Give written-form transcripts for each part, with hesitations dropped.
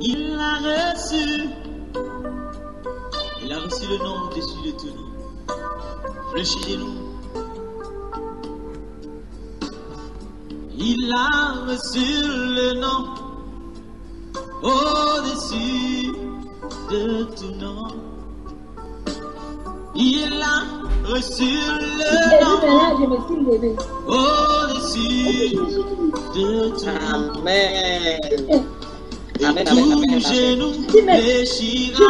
Il a reçu le nom au-dessus de tout nom. Fléchissez-nous. Il a reçu le nom au-dessus de tout nom. Il a reçu le nom au-dessus de tout nom. Amen. Amen, amen, amen. Genou fléchira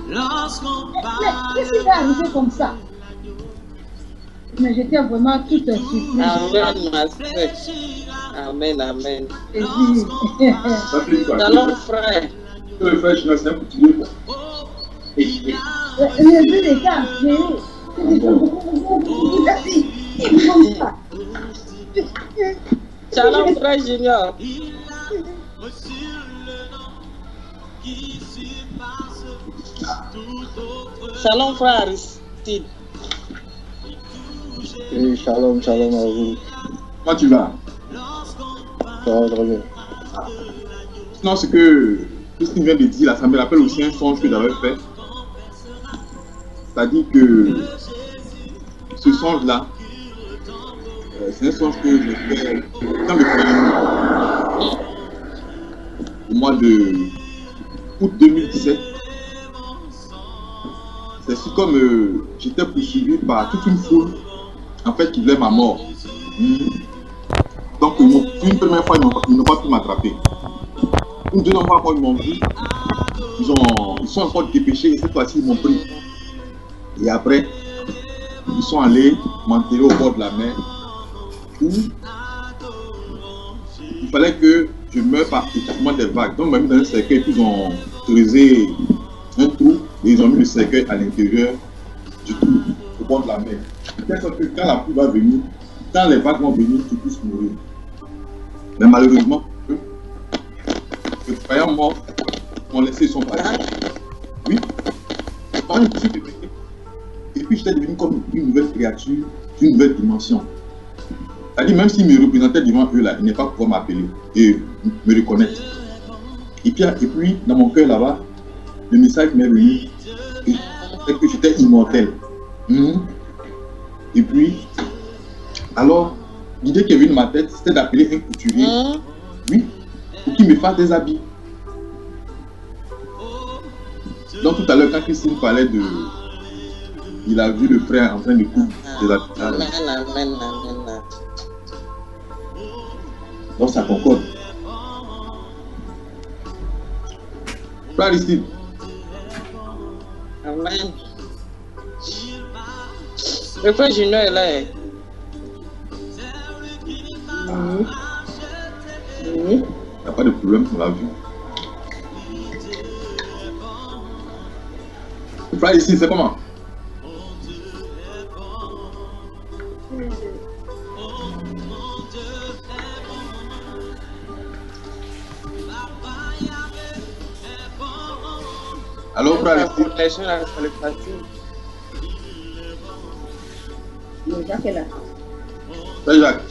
lorsqu'on parle. Qu'est-ce qui est arrivé comme ça? Mais j'étais vraiment toute surprise. Amen, ma soeur. Amen, amen. Shalom, frère. Le frère, je suis un coutumier. J'ai vu les gars, j'ai vu. Shalom, frère Junior. Shalom, frère Aristide. Oui, shalom, shalom à vous. Comment tu vas? Ça va très bien. Non, c'est que tout ce qu'il vient de dire là, ça me rappelle aussi un songe que j'avais fait. C'est-à-dire que ce songe-là, c'est un songe que j'ai fait dans le premier au mois de août 2017. C'est si comme j'étais poursuivi par toute une foule en fait qui voulait ma mort. Donc une première fois ils n'ont pas pu m'attraper. Une deuxième fois quand ils m'ont vu, ils sont encore dépêchés et cette fois-ci ils m'ont pris. Et après, ils sont allés m'enterrer au bord de la mer où il fallait que je meure par étouffement des vagues. Donc, ils m'ont mis dans un cercueil, puis ils ont creusé un trou et ils ont mis le cercueil à l'intérieur du trou, au bord de la mer. De sorte que quand la pluie va venir, quand les vagues vont venir, tu puisses mourir. Mais malheureusement, les croyants morts m'ont laissé son paradis. Oui, par une poursuite de péché. Et puis j'étais devenu comme une nouvelle créature, une nouvelle dimension. C'est-à-dire, même s'ils me représentaient devant eux là, ils n'allaient pas pouvoir m'appeler et me reconnaître. Et puis dans mon cœur là-bas, le message m'est venu c'est que j'étais immortel. Et puis, alors, l'idée qui est venue dans ma tête, c'était d'appeler un couturier. Oui, pour qu'il me fasse des habits. Donc tout à l'heure, quand Christine parlait de... Il a vu le frère en train de coudre des habits. Amen, amen, amen. Donc ça concorde. Frère Aristide. Amen. Le frère Junior est là. Il n'y a pas de problème, on l'a vu. Le frère Aristide, c'est comment? Allô, frère Aristide. Jacques est là. Frère Jacques.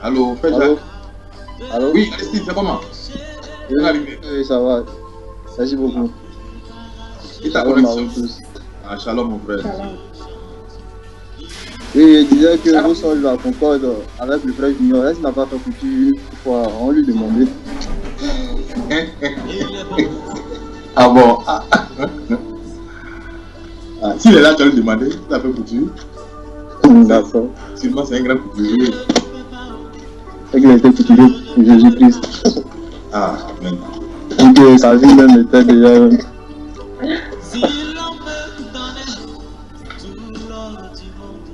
Allô, frère Jacques. Allô? Oui, Aristide, c'est comment? Oui, ça va. Merci beaucoup. Et ta connexion? Ah, shalom, mon frère. Shalom. Oui, il disait que vos sols la concorde avec le frère Junior. Est-ce qu'il n'a pas fait couture une fois? On lui demandait. Ah bon? S'il est là, tu vas lui demander. Tu as fait couture? D'accord. Sûrement, c'est un grand couturier. C'est qu'il était couturier pour Jésus-Christ. Ah, amen. Et que sa vie même était déjà...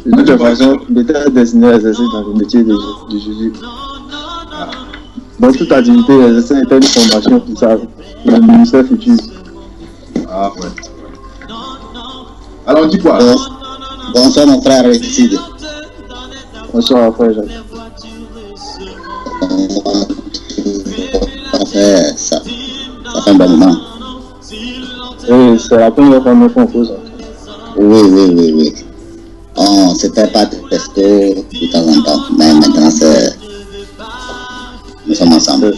De toute façon, il était destiné à exercer dans le métier de Jésus. Dans toute activité, exercer était une fondation pour ça, pour le ministère futur. Ah ouais. Alors on dit quoi? Bonsoir mon frère Aristide. Bonsoir frère Jacques. Ça fait un bon moment. Oui, c'est la première fois que nous faisons ça. Oui. Bon, c'était pas testo de temps en temps, mais maintenant nous sommes ensemble.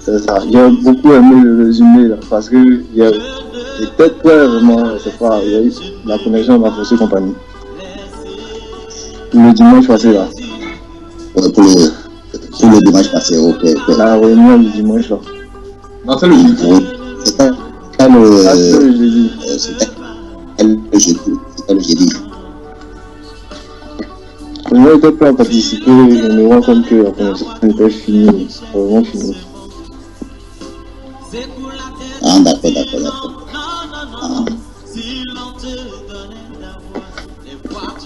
C'est ça. J'ai beaucoup aimé le résumé là, parce que peut-être vraiment, je sais pas, il y a eu la connexion dans Fossé Compagnie. Le dimanche passé là. Pour le dimanche passé, ok. La réunion du dimanche là. Non, c'est le jeudi. C'était le jeudi. C'était le jeudi. Je n'étais pas à participer, je me rends compte que la connexion était finie, vraiment finie. Ah, d'accord. Ah.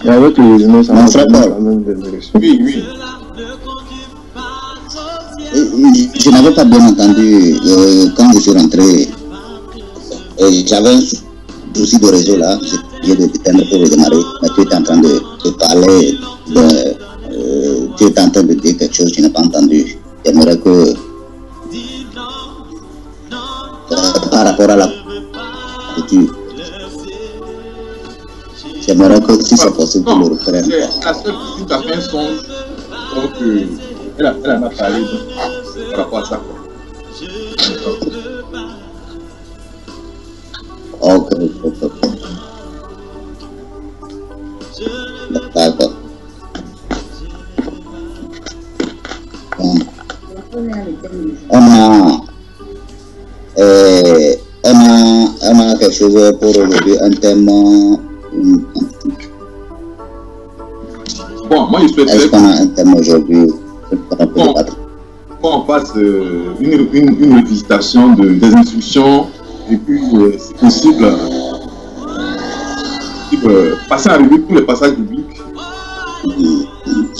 Et avec le résumé, ça m'a frère donné Paul. quand même des directions. Oui. Je n'avais pas bien entendu quand je suis rentré. J'avais un souci de réseau là. J'ai de t'éteindre pour redémarrer. Mais tu étais en train de parler. Tu étais en train de dire quelque chose que je n'ai pas entendu. J'aimerais que par rapport à la culture, j'aimerais que si c'est possible tu le reprennes. La seule petite qui a fait un songe, donc elle en a parlé par rapport à ça. Ok. D'accord. On a quelque chose pour aujourd'hui, un thème. Bon, moi je souhaiterais Est-ce qu'on a un thème aujourd'hui? qu'on fasse une revisitation des instructions et puis, si possible, passer en revue tous les passages bibliques.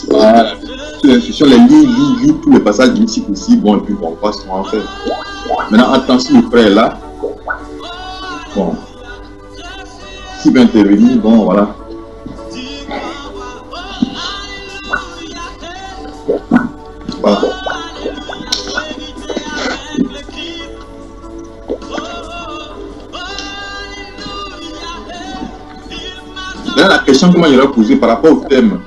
Voilà, toutes les instructions, les lire tous les passages bibliques si possible. Bon, et puis on passe comment faire. Maintenant, attention, le frère est là. Bon, s'il veut intervenir, bon, voilà. Voilà. Là, la question que moi j'aurais posée par rapport au thème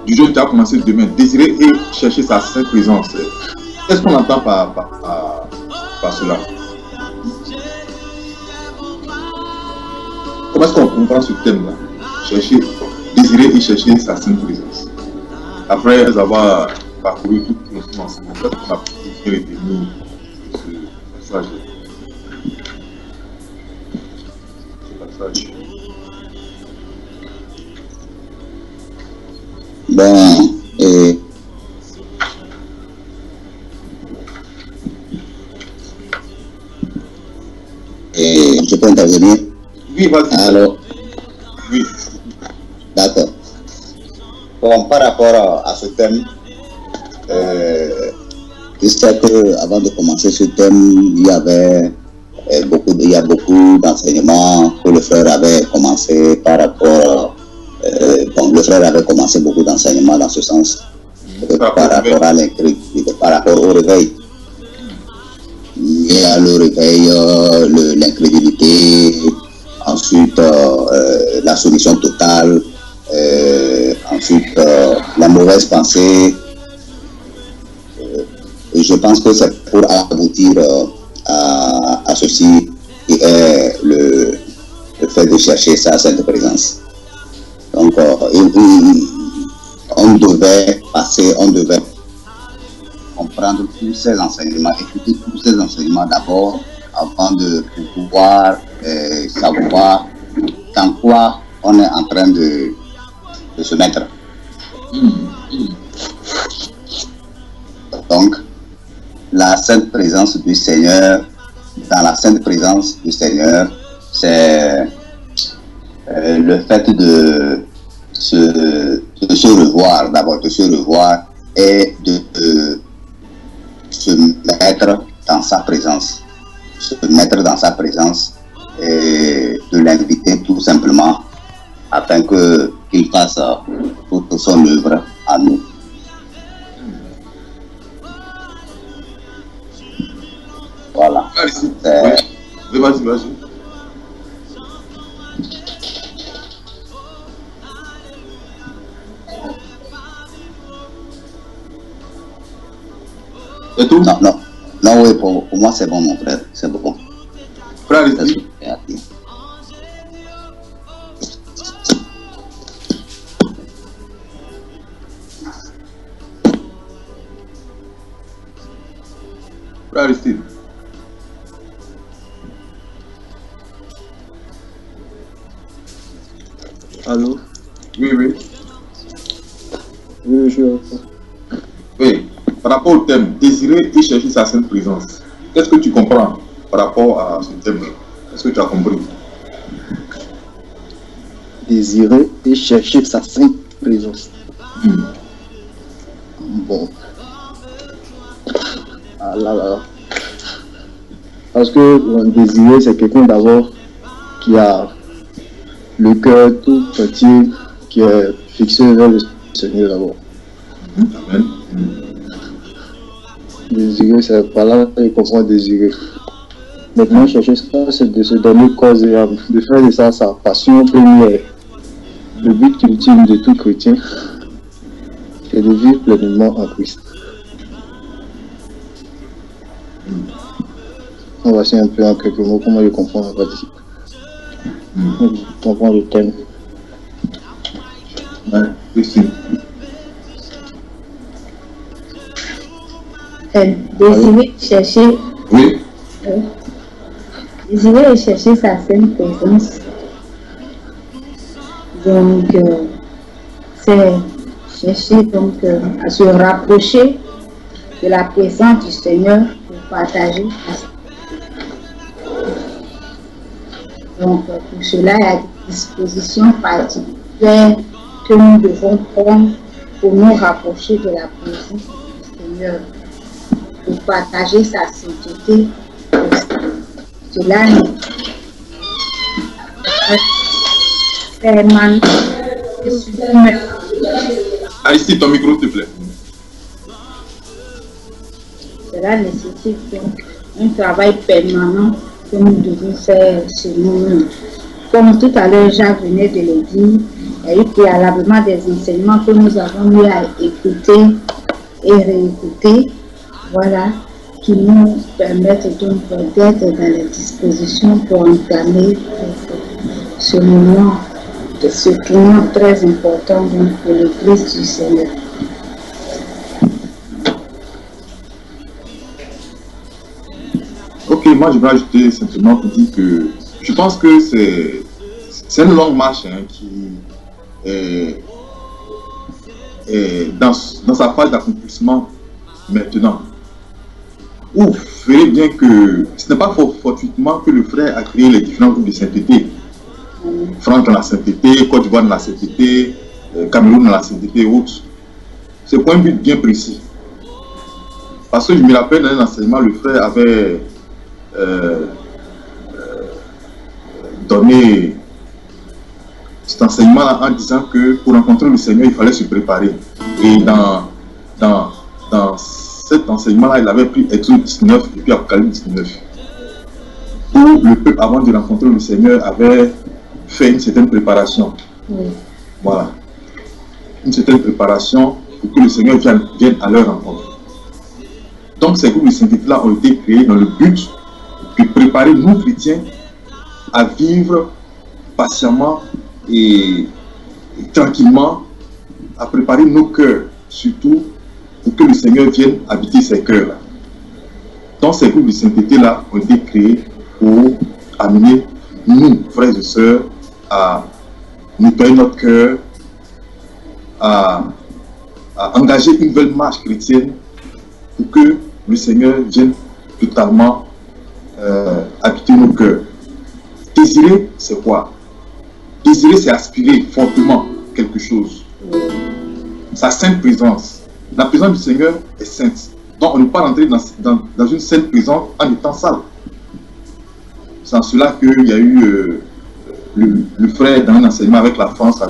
du jeu qui a commencé demain, désirer et chercher sa sainte présence. Qu'est-ce qu'on entend par cela? Comment est-ce qu'on comprend ce thème-là? Désirer et chercher sa sainte présence. Après avoir parcouru toute notre enseignement, qu'est-ce qu'on a pu retenir ce passage? Bon, je peux intervenir? Oui, vas-y. Alors, oui. D'accord. Bon, par rapport à ce thème, je sais qu'avant de commencer ce thème, il y a beaucoup d'enseignements que le frère avait commencé par rapport. Le frère avait commencé beaucoup d'enseignements dans ce sens, par rapport à l'intrigue, par rapport au réveil. Il y a le réveil, l'incrédulité, ensuite la soumission totale, ensuite la mauvaise pensée. Et je pense que c'est pour aboutir à ceci qui est le fait de chercher sa sainte présence. Donc, on devait comprendre tous ces enseignements, écouter tous ces enseignements d'abord, avant de pouvoir savoir dans quoi on est en train de se mettre. Donc, la sainte présence du Seigneur, dans la sainte présence du Seigneur, c'est le fait de se revoir, d'abord de se revoir et de se mettre dans sa présence. Se mettre dans sa présence et de l'inviter tout simplement afin qu'il fasse toute son œuvre à nous. Voilà. Vas-y. C'est tout? Non, non. Non, oui, pour moi, c'est bon, mon frère. C'est bon. Frère Aristide. Frère Aristide. Allô? Oui, oui. Oui, je suis là. Oui. Par rapport au thème, désirer et chercher sa sainte présence. Qu'est-ce que tu comprends par rapport à ce thème-là? Est-ce que tu as compris? Désirer et chercher sa sainte présence. Bon. Ah là là. Parce que désirer, c'est quelqu'un d'abord qui a le cœur tout entier, qui est fixé vers le Seigneur d'abord. Amen. Désirer, c'est par là qu'il comprend désirer. Maintenant, chercher ça, c'est de se donner cause et âme, de faire de ça sa passion première. Le but ultime de tout chrétien, c'est de vivre pleinement en Christ. Voici un peu en quelques mots comment je comprends la partie. Je comprends le thème. Ouais, Christine. Désirer chercher. Oui. Désirer et chercher sa sainte présence. Donc, c'est chercher donc à se rapprocher de la présence du Seigneur pour partager. Donc, pour cela, il y a des dispositions particulières que nous devons prendre pour nous rapprocher de la présence du Seigneur, pour partager sa sainteté. Cela permanent et suprême. Aristide, ton micro, s'il te plaît. Cela nécessite donc un travail permanent que nous devons faire sur nous-mêmes. Comme tout à l'heure, Jacques venait de le dire, il y a eu préalablement des enseignements que nous avons eu à écouter et réécouter, voilà, qui nous permettent donc d'être dans les dispositions pour entamer ce moment, ce tournant très important donc, pour l'Église du Seigneur. Ok, moi je vais ajouter simplement pour dire que je pense que c'est une longue marche qui est dans sa phase d'accomplissement maintenant. Où vous verrez bien que ce n'est pas fortuitement que le frère a créé les différents groupes de sainteté. France dans la sainteté, Côte d'Ivoire dans la sainteté, Cameroun dans la sainteté et autres. C'est pour un but bien précis. Parce que je me rappelle dans un enseignement, le frère avait donné cet enseignement en disant que pour rencontrer le Seigneur, il fallait se préparer. Et dans cet enseignement-là, il avait pris Exode 19 et puis Apocalypse 19. Où le peuple, avant de rencontrer le Seigneur, avait fait une certaine préparation. Oui. Voilà. Une certaine préparation pour que le Seigneur vienne à leur rencontre. Donc ces groupes de sainteté-là ont été créés dans le but de préparer nous chrétiens à vivre patiemment et tranquillement, à préparer nos cœurs, surtout pour que le Seigneur vienne habiter ces cœurs-là. Donc ces groupes de sainteté-là ont été créés pour amener nous, frères et sœurs, à nettoyer notre cœur, à engager une nouvelle marche chrétienne pour que le Seigneur vienne totalement habiter nos cœurs. Désirer, c'est quoi? Désirer, c'est aspirer fortement quelque chose. Sa sainte présence. La présence du Seigneur est sainte. Donc on ne peut pas rentrer dans une sainte présence en étant sale. C'est en cela qu'il y a eu le frère dans un enseignement avec la France,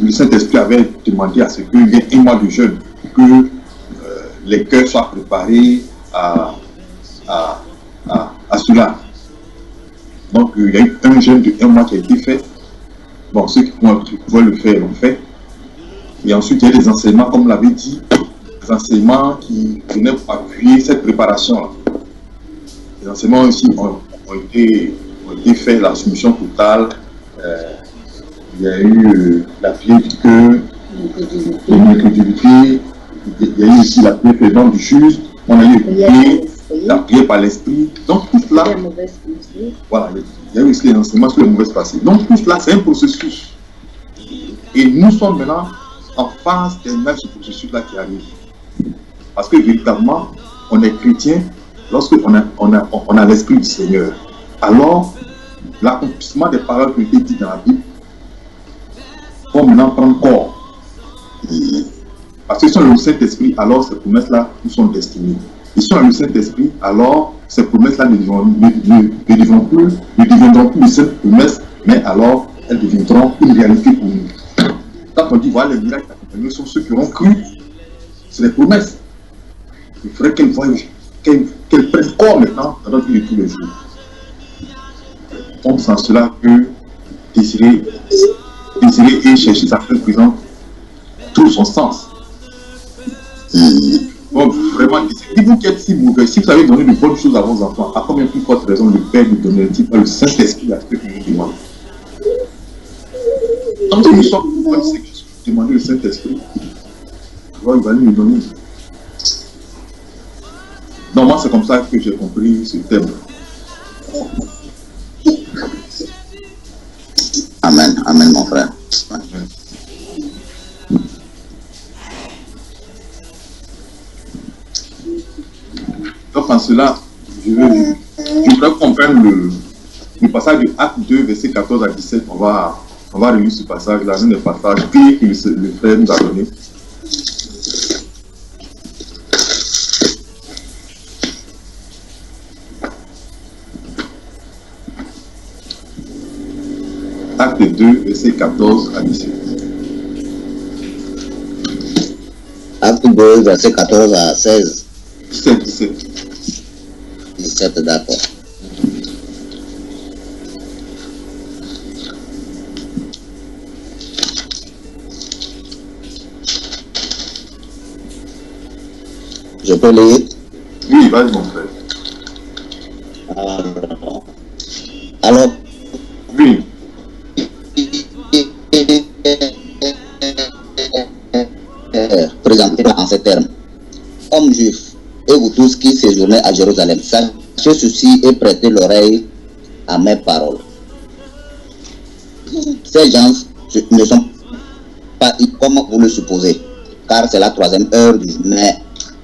le Saint-Esprit avait demandé à ce qu'il y ait un mois de jeûne, que les cœurs soient préparés à cela. Donc il y a eu un jeûne de 1 mois qui a été fait. Bon, ceux qui pouvaient le faire l'ont fait. Et ensuite il y a des enseignements, comme l'avait dit, des enseignements qui venaient appuyer cette préparation-là. Les enseignements aussi ont été faits, la soumission totale. Il y a eu la prière du cœur, l'incrédulité, il y a eu aussi la prière présente du juste, on a eu la prière par l'esprit. Donc tout cela, voilà, il y a eu aussi les enseignements sur les mauvaises passées. Donc tout cela, c'est un processus. Et nous sommes maintenant en phase terminale de ce processus-là qui arrive. Parce que véritablement, on est chrétien lorsqu'on a l'esprit du Seigneur. Alors, l'accomplissement des paroles qui ont été dites dans la Bible vont maintenant prendre corps. Parce que si on a le Saint-Esprit, alors ces promesses-là nous sont destinées. Et si on a le Saint-Esprit, alors ces promesses-là ne deviendront plus de simples promesses, mais alors elles deviendront une réalité pour nous. Quand on dit voilà les miracles accompagnés sont ceux qui auront cru, c'est des promesses. Il faudrait qu'elles prennent corps maintenant dans notre vie de tous les jours. Donc, c'est en cela que désirer et chercher sa présence trouve son sens. Donc, vraiment, dites-vous qui êtes si mauvais, si vous avez donné de bonnes choses à vos enfants, à combien plus forte raison le Père nous donne-t-il pas le Saint-Esprit à ce que nous demandons? Donc, si nous sommes bonnes, c'est que demander le Saint-Esprit, il va nous donner. Donc, moi, c'est comme ça que j'ai compris ce thème. Amen, amen, mon frère. Amen. Donc, en cela, je voudrais comprendre le passage de Acte 2, verset 14 à 17. On va relire ce passage-là, l'un des passages clés que le frère nous a donné. Acte 2, verset 14 à 17. Acte 2, verset 14 à 16. 17. 17, d'accord. Je peux lire? Oui, vas-y mon frère. Alors, Oui. présenté en ces termes. Hommes juifs, et vous tous qui séjournez à Jérusalem, sachez ceci et prêtez l'oreille à mes paroles. Ces gens ne sont pas comme vous le supposez, car c'est la 3e heure du jour. Mais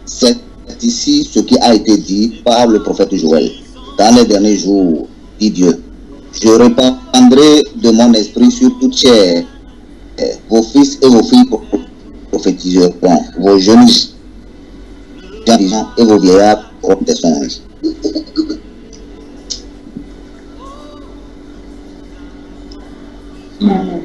c'est ici ce qui a été dit par le prophète Joël. Dans les derniers jours, dit Dieu, je répandrai de mon esprit sur toute chair. Vos fils et vos filles prophétiseront, vos jeunes gens et vos vieillards auront des songes. Amen.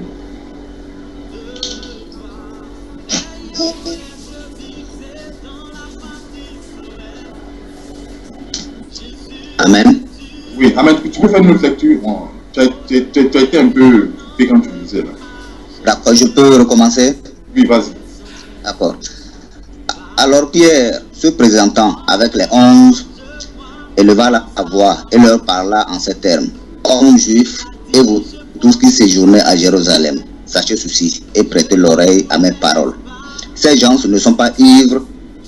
Amen. Oui, Amen. Tu peux faire une autre lecture? Bon, tu as été un peu coupé quand tu disais là. D'accord, je peux recommencer? Oui, vas-y. D'accord. Alors Pierre, se présentant avec les 11, éleva la voix et leur parla en ces termes. Hommes juifs et vous tous qui séjournez à Jérusalem, sachez ceci et prêtez l'oreille à mes paroles. Ces gens ne sont pas ivres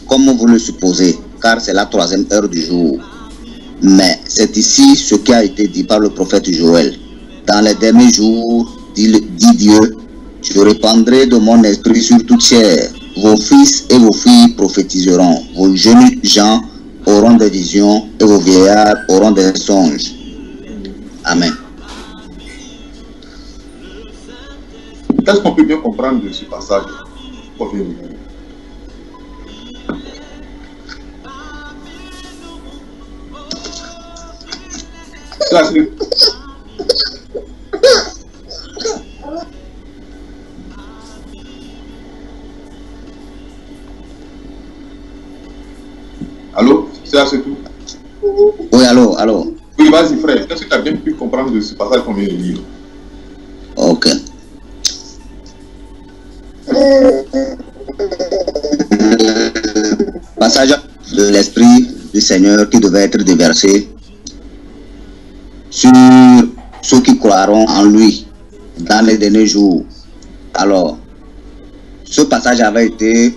comme vous le supposez, car c'est la 3e heure du jour. Mais c'est ici ce qui a été dit par le prophète Joël. Dans les derniers jours, dit Dieu, je répandrai de mon esprit sur toute chair. Vos fils et vos filles prophétiseront. Vos jeunes gens auront des visions et vos vieillards auront des songes. Amen. Qu'est-ce qu'on peut bien comprendre de ce passage qu'on vient de lire? Ça, c'est... Allô? C'est tout? Oui, allô. Oui, vas-y frère. Qu'est-ce que tu as bien pu comprendre de ce passage qu'on vient de lire? Ok. passage de l'Esprit du Seigneur qui devait être déversé sur ceux qui croiront en lui dans les derniers jours. Alors, ce passage avait été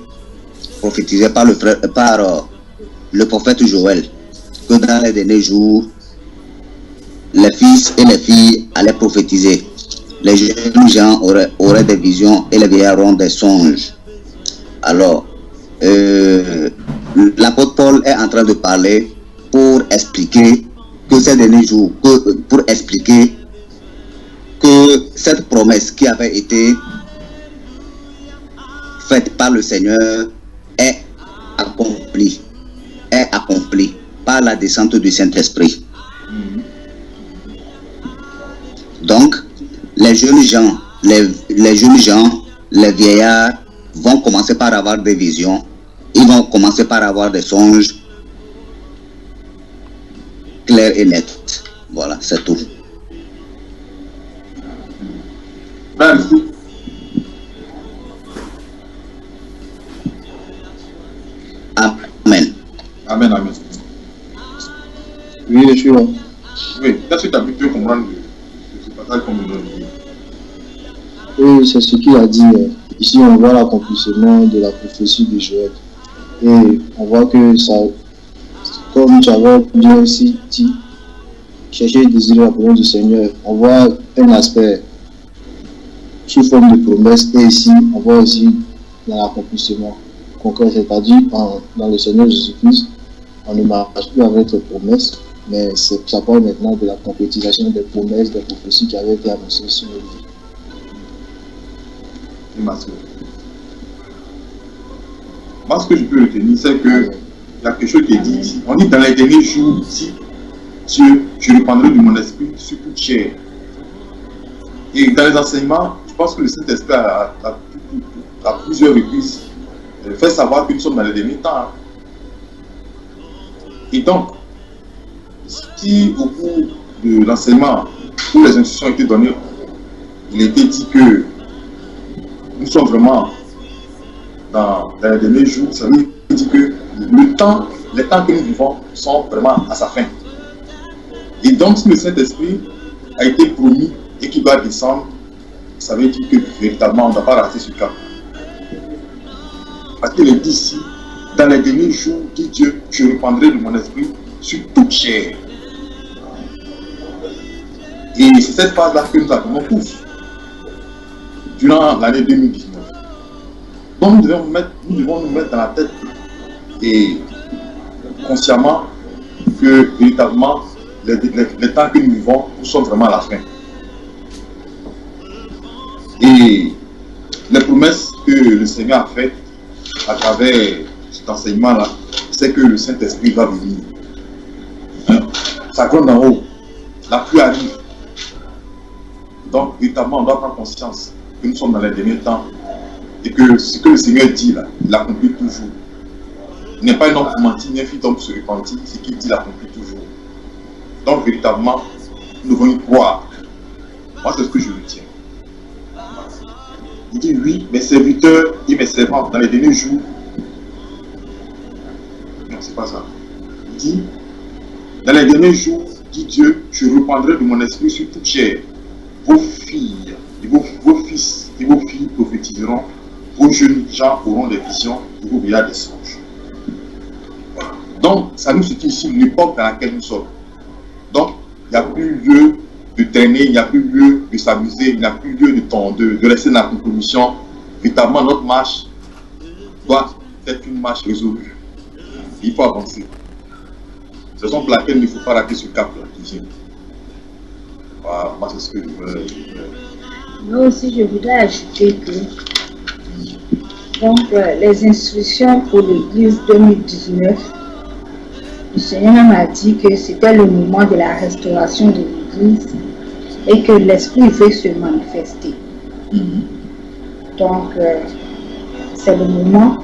prophétisé par le prophète Joël, que dans les derniers jours, les fils et les filles allaient prophétiser. Les jeunes gens auraient des visions et les vieillards auront des songes. Alors, l'apôtre Paul est en train de parler pour expliquer que ces derniers jours, pour expliquer que cette promesse qui avait été faite par le Seigneur est accomplie par la descente du Saint-Esprit. Donc, les jeunes gens, les vieillards vont commencer par avoir des visions, ils vont commencer par avoir des songes clairs et nets. Voilà, c'est tout. Merci. Amen. Amen, amen. Oui, je suis là. Oui, qu'est-ce que tu as pu comprendre de ce passage qu'on nous donne? Oui, c'est ce qu'il a dit. Ici, on voit l'accomplissement de la prophétie de Joël. Et on voit que ça, comme tu avais bien aussi dit, chercher et désirer la promesse du Seigneur, on voit un aspect sous forme de promesse. Et ici, on voit aussi dans l'accomplissement concret, c'est-à-dire dans le Seigneur Jésus-Christ, on ne marche plus avec les promesses, mais ça parle maintenant de la concrétisation des promesses, des prophéties qui avaient été annoncées sur nos vies. Moi, ce que je peux retenir, c'est que il y a quelque chose qui est dit ici. On dit dans les derniers jours, dit Dieu, je répandrai de mon esprit sur toute chair. Et dans les enseignements, je pense que le Saint-Esprit a plusieurs reprises fait savoir que nous sommes dans les derniers temps. Et donc, si au cours de l'enseignement, où les instructions ont été données, il a été dit que nous sommes vraiment dans les derniers jours, ça veut dire que les temps que nous vivons sont vraiment à sa fin. Et donc, si le Saint-Esprit a été promis et qu'il va descendre, ça veut dire que véritablement on ne doit pas rater ce cas. Parce qu'il est dit ici, dans les derniers jours, dit Dieu, je répandrai de mon esprit sur toute chair. Et c'est cette phase-là que nous attendons tous durant l'année 2019. Donc nous devons nous mettre dans la tête et consciemment que véritablement les temps que nous vivons, nous sommes vraiment à la fin. Et les promesses que le Seigneur a faites à travers cet enseignement-là, c'est que le Saint-Esprit va venir. Ça gronde en haut, la pluie arrive. Donc, véritablement, on doit prendre conscience que nous sommes dans les derniers temps et que ce que le Seigneur dit là, il l'accomplit toujours. Il n'est pas un homme pour mentir, ni un fils d'homme pour se repentir, ce qu'il dit, il l'accomplit toujours. Donc, véritablement, nous devons y croire. Moi, c'est ce que je retiens. Il dit, oui, mes serviteurs et mes servantes, dans les derniers jours. Non, c'est pas ça. Il dit, dans les derniers jours, dit Dieu, je répandrai de mon esprit sur toute chair. Vos filles, et vos fils et vos filles prophétiseront, vos jeunes gens auront des visions, et vos vieillards des songes. Voilà. Donc, ça nous situe ici l'époque dans laquelle nous sommes. Donc, il n'y a plus lieu de traîner, il n'y a plus lieu de s'amuser, il n'y a plus lieu de rester dans la compromission. Véritablement, notre marche doit être une marche résolue. Il faut avancer. C'est la raison pour laquelle il ne faut pas rater ce cap-là. Voilà, moi, c'est ce que je veux. Moi aussi, je voudrais ajouter que donc, les instructions pour l'Église 2019, le Seigneur m'a dit que c'était le moment de la restauration de l'Église et que l'Esprit veut se manifester. Donc, c'est le moment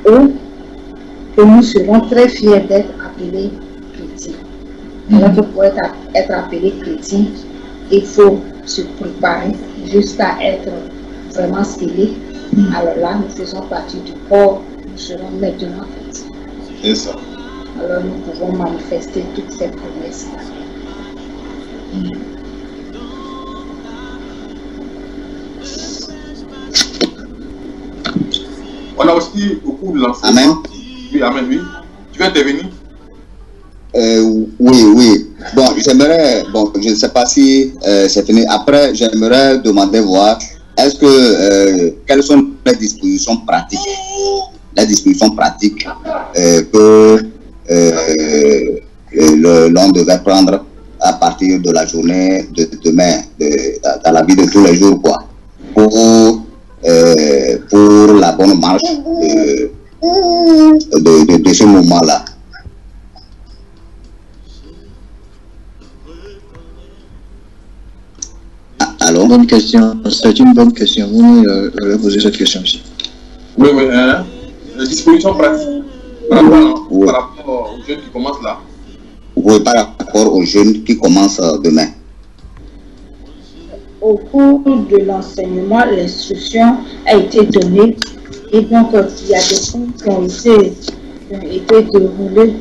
où que nous serons très fiers d'être appelés chrétiens. Alors que pour être appelé chrétien, il faut se préparer jusqu'à être vraiment scellé. Alors là, nous faisons partie du corps, nous serons maintenant chrétiens. C'est ça. Alors nous pouvons manifester toutes ces promesses-là. On a aussi au cours de l'enseignement. Amen. Oui, amen, oui. Tu veux intervenir? Oui. Bon, j'aimerais, je ne sais pas si c'est fini. Après, j'aimerais demander voir, est-ce que, quelles sont les dispositions pratiques que l'on devait prendre à partir de la journée de demain, dans la vie de tous les jours, quoi, pour la bonne marche de ce moment-là. Allô? Bonne question. C'est une bonne question. Vous avez posé cette question aussi. Oui, hein? Les dispositions pratiques par rapport aux jeunes qui commencent là. Oui, par rapport aux jeunes qui commencent demain. Au cours de l'enseignement, l'instruction a été donnée et donc il y a des cours qui ont été déroulés.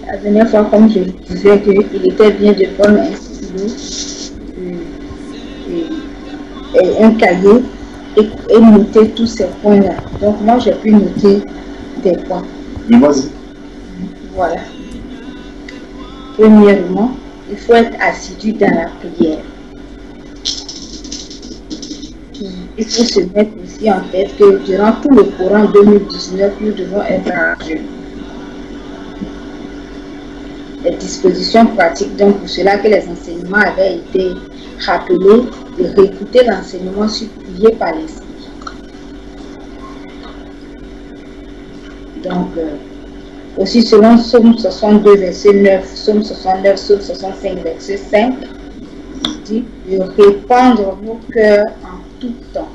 La dernière fois, comme je disais, qu'il était bien de prendre un stylo et un cahier et noter tous ces points-là. Donc moi, j'ai pu noter des points. Mais vas-y. Voilà. Premièrement, il faut être assidu dans la prière. Il faut se mettre aussi en tête que durant tout le courant 2019, nous devons être en jeûne. Les dispositions pratiques, donc pour cela que les enseignements avaient été rappelés, de réécouter l'enseignement suppuyé par l'Esprit. Donc, aussi selon Psaume 62, verset 9, Psaume 69, Psaume 65, verset 5, il dit de répandre vos cœurs en tout temps.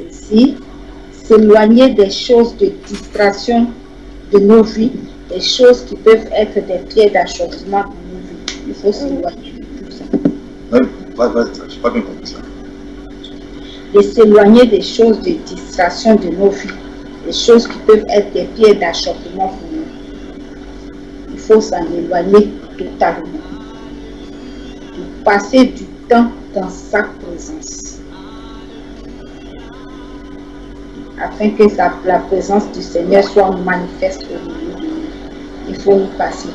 Ici, s'éloigner des choses de distraction de nos vies, des choses qui peuvent être des pieds d'achoppement de nos vies. Il faut s'éloigner de tout ça. Oui, je n'ai pas bien compris ça. De s'éloigner des choses de distraction de nos vies, des choses qui peuvent être des pieds d'achoppement pour nous. Il faut s'en éloigner totalement. De passer du temps dans sa présence. Afin que la présence du Seigneur soit manifeste au milieu de nous. Il faut y passer du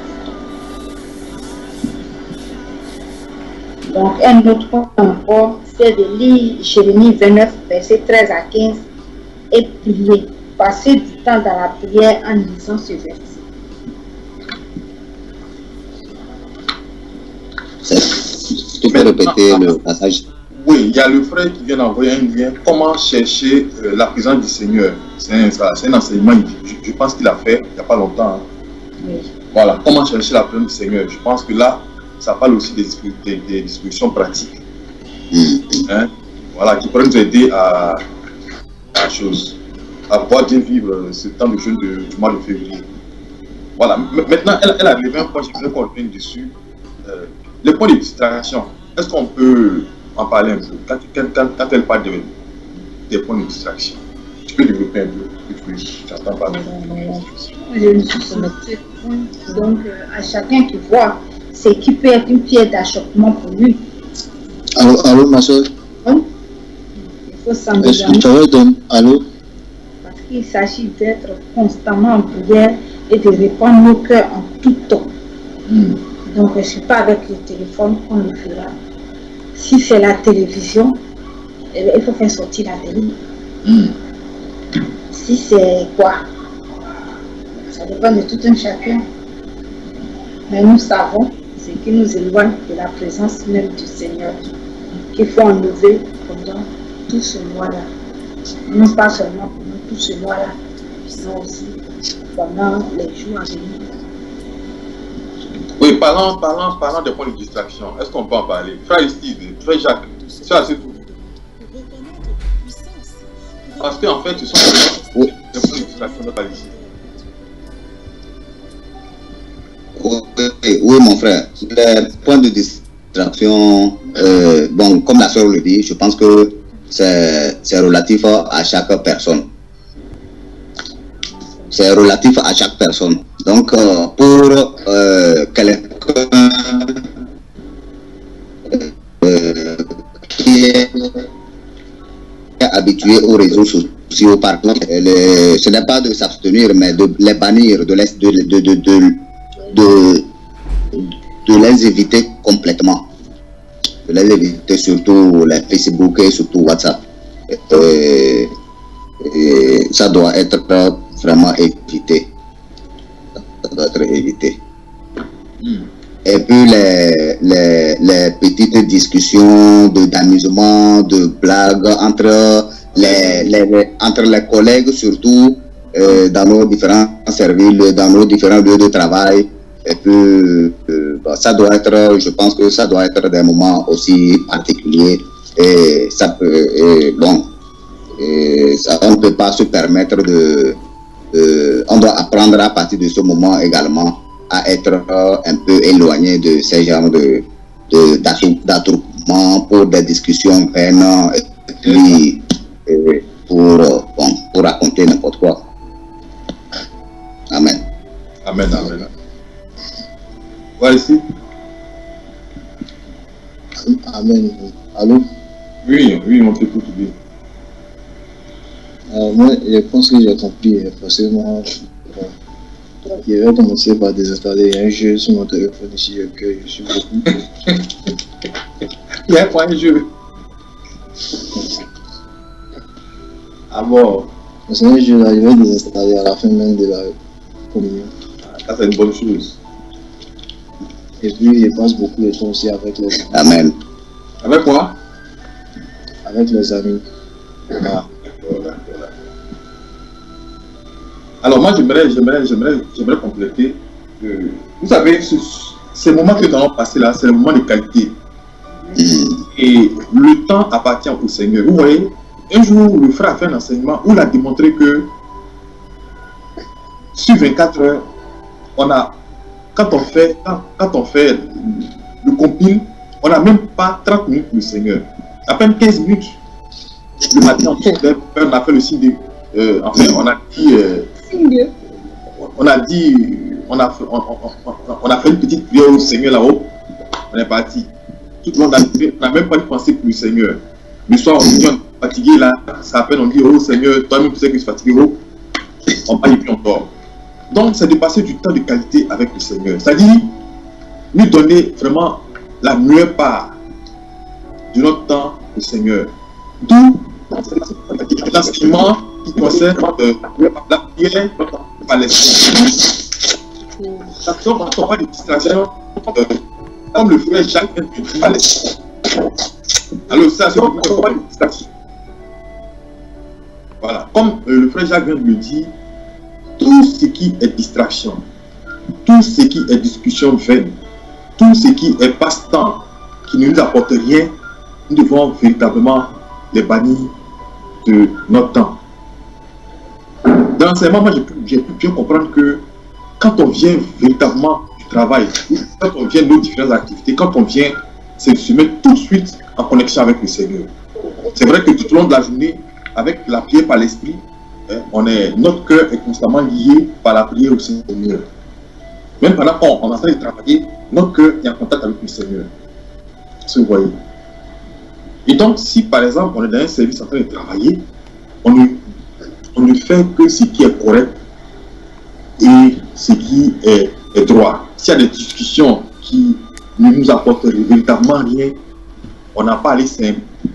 temps. Donc, un autre point encore, c'est de lire Jérémie 29, verset 13 à 15 et prier. Passer du temps dans la prière en lisant ce verset. Tu peux répéter le passage? Oui, il y a le frère qui vient d'envoyer un lien. Comment chercher la présence du Seigneur? C'est un enseignement, je pense qu'il a fait il n'y a pas longtemps. Hein. Oui. Voilà, comment chercher la présence du Seigneur? Je pense que là, ça parle aussi des dispositions pratiques. Hein? Voilà, qui pourraient nous aider à pouvoir bien vivre ce temps de jeûne du mois de février. Voilà, maintenant, elle a levé un point, je voudrais qu'on revienne dessus. Les points de distraction, est-ce qu'on peut en parler un peu? Quand elle parle des points de distraction, tu peux développer un peu? J'entends pas. Je me suis connecté. Donc, à chacun qui voit, c'est qui peut être une pierre d'achoppement pour lui. Allô, ma soeur? Il faut s'en Est-ce que tu avais donné? Allô? Parce qu'il s'agit d'être constamment en prière et de répandre nos cœurs en tout temps. Donc, ce n'est pas avec le téléphone qu'on le fera. Si c'est la télévision, il faut faire sortir la télé. Si c'est quoi? Ça dépend de tout un chacun. Mais nous savons ce qui nous éloigne de la présence même du Seigneur, qu'il faut enlever pendant tout ce mois-là. Non pas seulement pendant tout ce mois-là, mais aussi pendant les jours à venir. Oui, parlons des points de distraction. Est-ce qu'on peut en parler? Frère Steve, Frère Jacques, ça c'est tout. Parce qu'en fait, ce sont des points de distraction de Palestine. Oui, mon frère. Les points de distraction bon, comme la sœur le dit, je pense que c'est relatif à chaque personne. C'est relatif à chaque personne. Donc, pour quelqu'un qui est habitué aux réseaux sociaux, par contre, ce n'est pas de s'abstenir, mais de les bannir, de les éviter complètement. De les éviter, surtout les Facebook et surtout WhatsApp. Et ça doit être vraiment évité. Ça doit être évité. Et puis les petites discussions d'amusement, de blagues entre les collègues, surtout dans nos différents services, dans nos différents lieux de travail. Et puis, ça doit être, je pense que ça doit être des moments aussi particuliers. Et ça peut, on ne peut pas se permettre on doit apprendre à partir de ce moment également à être un peu éloigné de ces genres d'attroupements pour des discussions vaines et puis pour raconter n'importe quoi. Amen. Amen, amen. Voilà ici. Amen. Allô? Oui, on t'écoute bien. Moi, je pense que j'ai compris, forcément. Je vais commencer par désinstaller un jeu sur mon téléphone ici que je suis beaucoup. Il y a quoi un jeu? Ah bon? C'est un jeu là, je vais désinstaller à la fin même de la communion. Ça, c'est une bonne chose. Et puis, je passe beaucoup de temps aussi avec les amis. Amen. Avec quoi? Avec les amis. Ah, d'accord. Alors moi, j'aimerais compléter. Vous savez, ces moments que nous allons passer là, c'est le moment de qualité. Et le temps appartient au Seigneur. Vous voyez, un jour, le frère a fait un enseignement où il a démontré que sur 24 heures, quand on fait le compile, on n'a même pas 30 minutes pour le Seigneur. À peine 15 minutes. Le matin, on a fait le signe de... enfin, on a fait une petite prière au Seigneur là-haut. On est parti. Tout le monde n'a même pas de pensée pour le Seigneur. Le soir, on dit on est fatigué là. Ça à peine on dit oh Seigneur, toi-même tu sais que je suis fatigué. Oh. On parle et puis on dort. Donc, c'est de passer du temps de qualité avec le Seigneur. C'est-à-dire, lui donner vraiment la meilleure part de notre temps au Seigneur. D'où l'enseignement qui concerne la prière palestinienne. Quand on parle de distraction, comme le frère Jacques vient de dire Palestine. Alors, ça, c'est on parle de distraction. Voilà, comme le frère Jacques vient de le dire, tout ce qui est distraction, tout ce qui est discussion vaine, tout ce qui est passe-temps qui ne nous apporte rien, nous devons véritablement les bannir de notre temps. Dans l'enseignement, moi j'ai pu bien comprendre que quand on vient véritablement du travail, quand on vient de nos différentes activités, quand on vient, c'est de se mettre tout de suite en connexion avec le Seigneur. C'est vrai que tout au long de la journée, avec la prière par l'esprit, notre cœur est constamment lié par la prière au Seigneur. Même pendant qu'on est en train de travailler, notre cœur est en contact avec le Seigneur. Si vous voyez. Et donc, si par exemple on est dans un service en train de travailler, on ne fait que ce qui est correct et ce qui est droit. S'il y a des discussions qui ne nous apportent véritablement rien, on n'a pas à aller se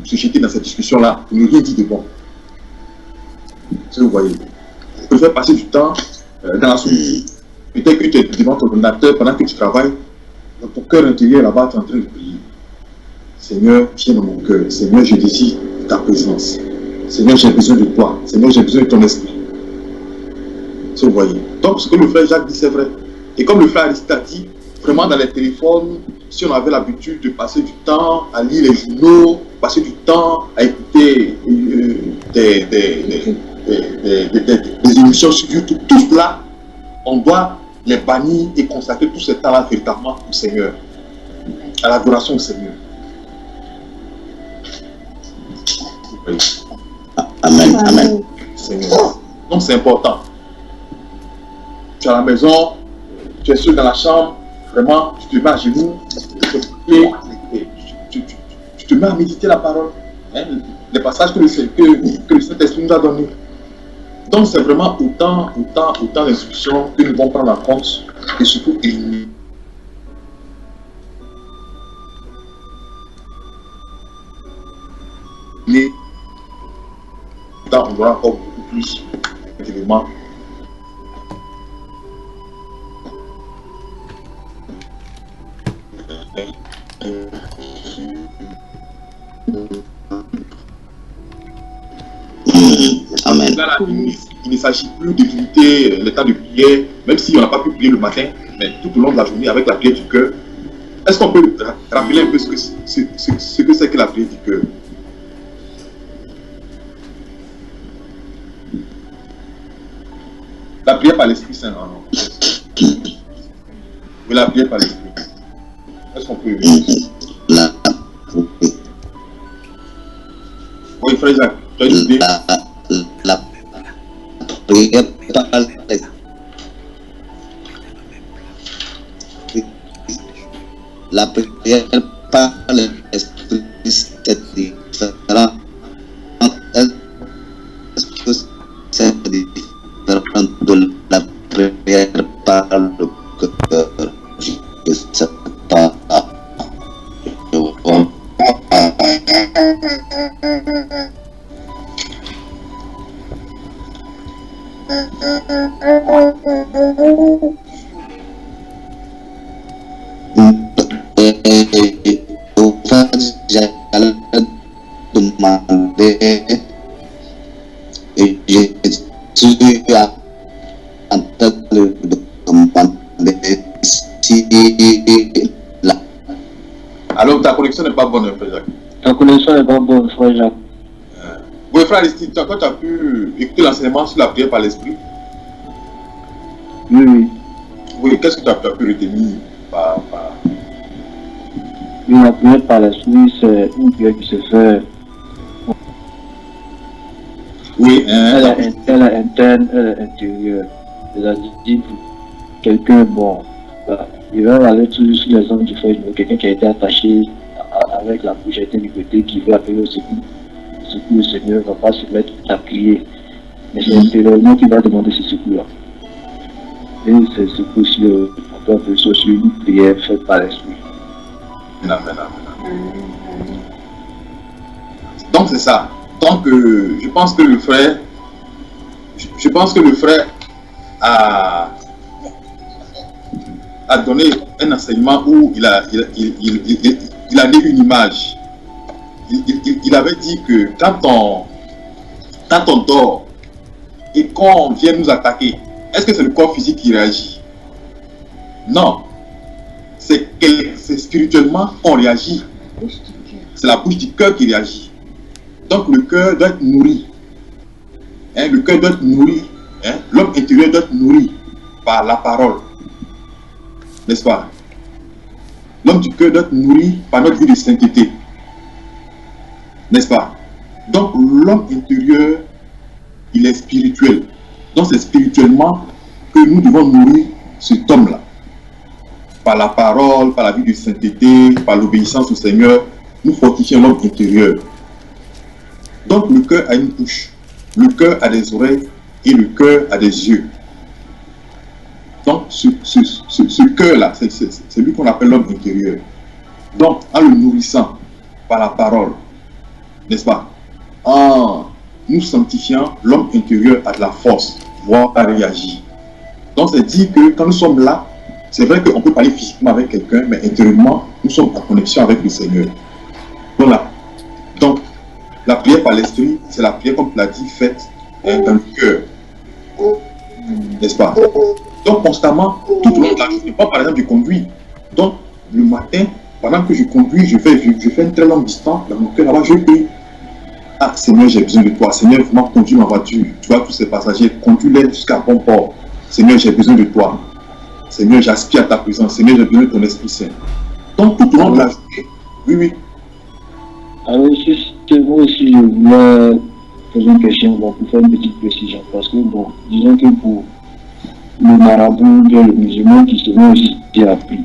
jeter dans cette discussion-là pour ne rien dire de bon. Si vous voyez. On préfère passer du temps dans la solitude. Peut-être que tu es devant ton ordinateur pendant que tu travailles, dans ton cœur intérieur là-bas, tu es en train de prier. Seigneur, viens dans mon cœur. Seigneur, je désire ta présence. Seigneur, j'ai besoin de toi. Seigneur, j'ai besoin de ton esprit. Si vous voyez. Donc, ce que le frère Jacques dit, c'est vrai. Et comme le frère Aristide a dit, vraiment dans les téléphones, si on avait l'habitude de passer du temps à lire les journaux, passer du temps à écouter des émissions sur YouTube, tout cela, on doit les bannir et consacrer tout ce temps-là véritablement au Seigneur, à l'adoration au Seigneur. Oui. Amen. Amen. Donc c'est important. Tu es à la maison, tu es seul dans la chambre, vraiment, tu te mets à genoux, tu te mets à méditer la parole, hein, les passages que le Saint-Esprit nous a donnés. Donc c'est vraiment autant d'instructions que nous devons prendre en compte et surtout éliminer. Mais on aura encore beaucoup plus d'éléments. Amen. Là, il ne s'agit plus de limiter le temps de prière, même si on n'a pas pu prier le matin, mais tout au long de la journée avec la prière du cœur. Est-ce qu'on peut rappeler un peu ce que c'est que la prière du cœur? La prière par l'Esprit Saint, non? Oui, la prière par l'Esprit. Est-ce qu'on peut... Oui, frère Jacques, tu as une idée? La prière par l'Esprit. La prière par l'Esprit, c'est différent. Est-ce que c'est différent de la prière par le cœur? Je ne sais pas. J'allais demander et je suis en train de demander si la... Alors ta connexion n'est pas bonne, frère Jacques. Ta connexion n'est pas bonne, frère Jacques. Oui, frère Aristide, toi tu as pu écouter l'enseignement sur la prière par l'Esprit? Oui. Oui, qu'est-ce que tu as pu retenir par... Oui, la prière par l'Esprit, c'est une prière qui se fait. Oui, Elle est interne, elle est intérieure. C'est-à-dire pour quelqu'un, bon, il va aller toujours sur les hommes du frère, quelqu'un qui a été attaché avec la bouche du côté, qui veut appeler au secours. Le Seigneur ne va pas se mettre à prier. Mais c'est intérieurement qu'il va demander ce secours-là. Et c'est ce secours-ci, on peut appeler ça sur une prière faite par l'Esprit. Amen. Donc c'est ça. Donc je pense que le frère a donné un enseignement où il a mis une image. Il avait dit que quand on dort et qu'on vient nous attaquer, est-ce que c'est le corps physique qui réagit? Non. C'est spirituellement qu'on réagit. C'est la bouche du cœur qui réagit. Donc le cœur doit être nourri. Hein, le cœur doit être nourri. Hein, l'homme intérieur doit être nourri par la parole. N'est-ce pas? L'homme du cœur doit être nourri par notre vie de sainteté. N'est-ce pas? Donc l'homme intérieur, il est spirituel. Donc c'est spirituellement que nous devons nourrir cet homme-là. Par la parole, par la vie de sainteté, par l'obéissance au Seigneur, nous fortifions l'homme intérieur. Donc le cœur a une bouche, le cœur a des oreilles et le cœur a des yeux. Donc ce cœur-là, c'est lui qu'on appelle l'homme intérieur. Donc en le nourrissant par la parole, n'est-ce pas? En nous sanctifiant, l'homme intérieur a de la force, voire à réagir. Donc c'est dire que quand nous sommes là, c'est vrai qu'on peut parler physiquement avec quelqu'un, mais intérieurement, nous sommes en connexion avec le Seigneur. Voilà. Donc, la prière par l'Esprit, c'est la prière, comme tu l'as dit, faite dans le cœur. N'est-ce pas? Donc, constamment, tout au long de la journée, pas par exemple, je conduis. Donc, le matin, pendant que je conduis, je fais une très longue distance, dans mon cœur, là-bas, je prie. Ah, Seigneur, j'ai besoin de toi. Seigneur, vraiment, conduis ma voiture. Tu vois, tous ces passagers, conduis-les jusqu'à bon port. Seigneur, j'ai besoin de toi. Seigneur, j'aspire à ta présence. Seigneur, j'ai besoin de ton Esprit Saint. Donc, tout au long de la journée, oui. Alors, moi aussi, je voulais poser une question pour faire une petite précision. Parce que, bon, disons que pour le marabout, bien le musulman qui se met aussi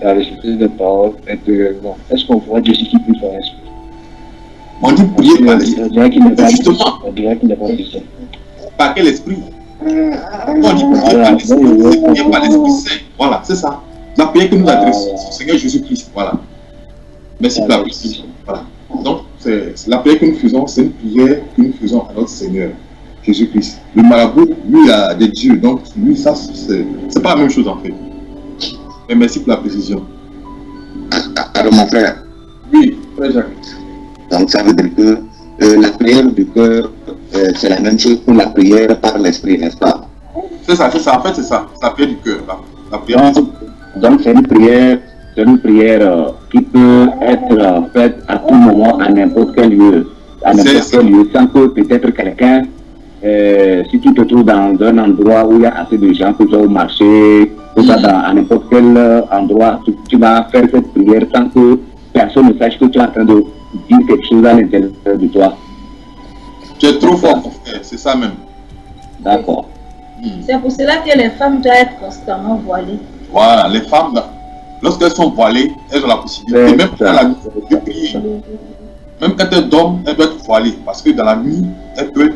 à respecter les paroles intérieurement, est-ce qu'on pourra dire ce qu'il peut faire esprit? On dit prier par l'esprit. On dirait qu'il n'est pas Justement. on dirait qu'il n'est pas chrétien. Par quel esprit? On dit prier par l'esprit. C'est prier par l'Esprit Saint. Voilà, c'est ça. La prière que nous adressons au Seigneur Jésus-Christ. Voilà. Merci pour la précision. Voilà. Donc, la prière que nous faisons, c'est une prière que nous faisons à notre Seigneur Jésus-Christ. Le marabout, lui, il a des dieux. Donc, lui, ça, c'est pas la même chose en fait. Mais merci pour la précision. Alors, mon frère. Oui, frère Jacques. Donc, ça veut dire que la prière du cœur, c'est la même chose que la prière par l'esprit, n'est-ce pas? C'est ça. En fait, c'est ça. C'est la prière du cœur. La prière du cœur. Donc, c'est une prière qui peut être faite à tout moment, à n'importe quel lieu. À n'importe quel lieu, sans que peut-être quelqu'un, si tu te trouves dans un endroit où il y a assez de gens, que tu vas au marché, que tu vas à n'importe quel endroit, tu vas faire cette prière sans que personne ne sache que tu es en train de dire quelque chose à l'intérieur de toi. Tu es trop fort, mon frère. C'est ça même. D'accord. C'est pour cela que les femmes doivent être constamment voilées. Voilà, les femmes, lorsqu'elles sont voilées, elles ont la possibilité, même dans la nuit, de prier. Même quand elles dorment, elles doivent être voilées. Parce que dans la nuit, elles peuvent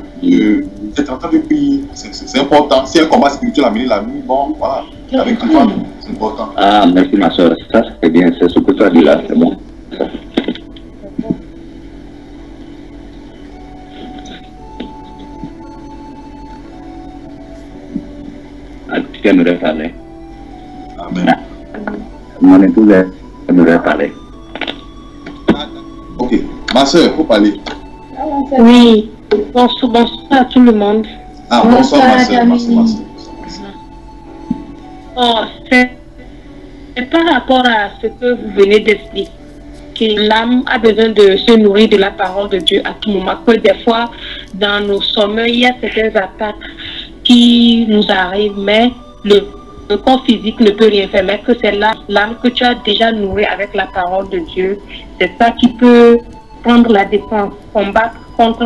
être en train de prier. C'est important. Si un combat spirituel a mené la nuit, bon, voilà. Avec la femme, c'est important. Ah, merci ma soeur. Ça, c'est bien. C'est ce que tu as dit là. C'est bon. Tu aimerais parler. Amen. Mon épouse aimerait parler. Ok. Ma soeur, il faut parler. Oui. Bonsoir à tout le monde. Ah, bonsoir, ma soeur. Oh, c'est par rapport à ce que vous venez d'expliquer. L'âme a besoin de se nourrir de la parole de Dieu à tout moment. Que des fois, dans nos sommeils, il y a certaines attaques qui nous arrivent, mais le corps physique ne peut rien faire. Mais que c'est l'âme que tu as déjà nourrie avec la parole de Dieu, c'est ça qui peut prendre la défense, combattre contre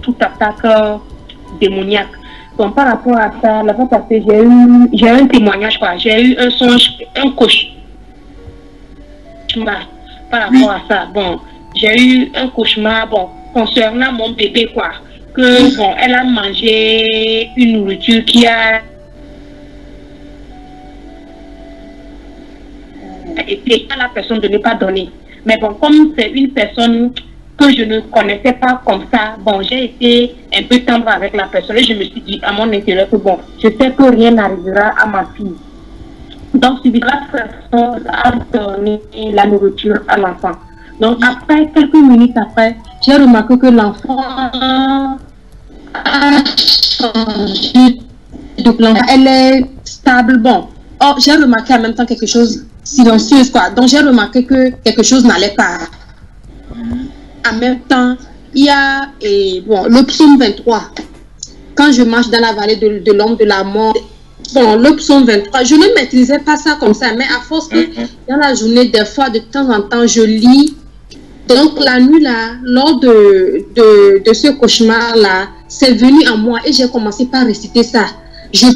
toute attaque démoniaque. Donc par rapport à ça, la fois passée, j'ai eu un témoignage, quoi. J'ai eu un songe, un cauchemar par rapport à ça. Bon, j'ai eu un cauchemar, bon, concernant mon bébé, quoi. Que, bon, elle a mangé une nourriture qui a été à la personne de ne pas donner. Mais bon, comme c'est une personne que je ne connaissais pas comme ça, bon, j'ai été un peu tendre avec la personne et je me suis dit à mon intérieur que bon, je sais que rien n'arrivera à ma fille. Donc, c'est la personne a donné la nourriture à l'enfant. Donc, après, quelques minutes après, j'ai remarqué que l'enfant a changé de plan. Elle est stable, bon. Oh, j'ai remarqué en même temps quelque chose silencieuse, quoi. Donc, j'ai remarqué que quelque chose n'allait pas. En même temps, il y a bon, le psaume 23. Quand je marche dans la vallée de l'ombre de la mort, bon, le psaume 23, je ne maîtrisais pas ça comme ça, mais à force que dans la journée, des fois, de temps en temps, je lis. Donc, la nuit, là, lors de ce cauchemar-là, c'est venu à moi et j'ai commencé par réciter ça. Je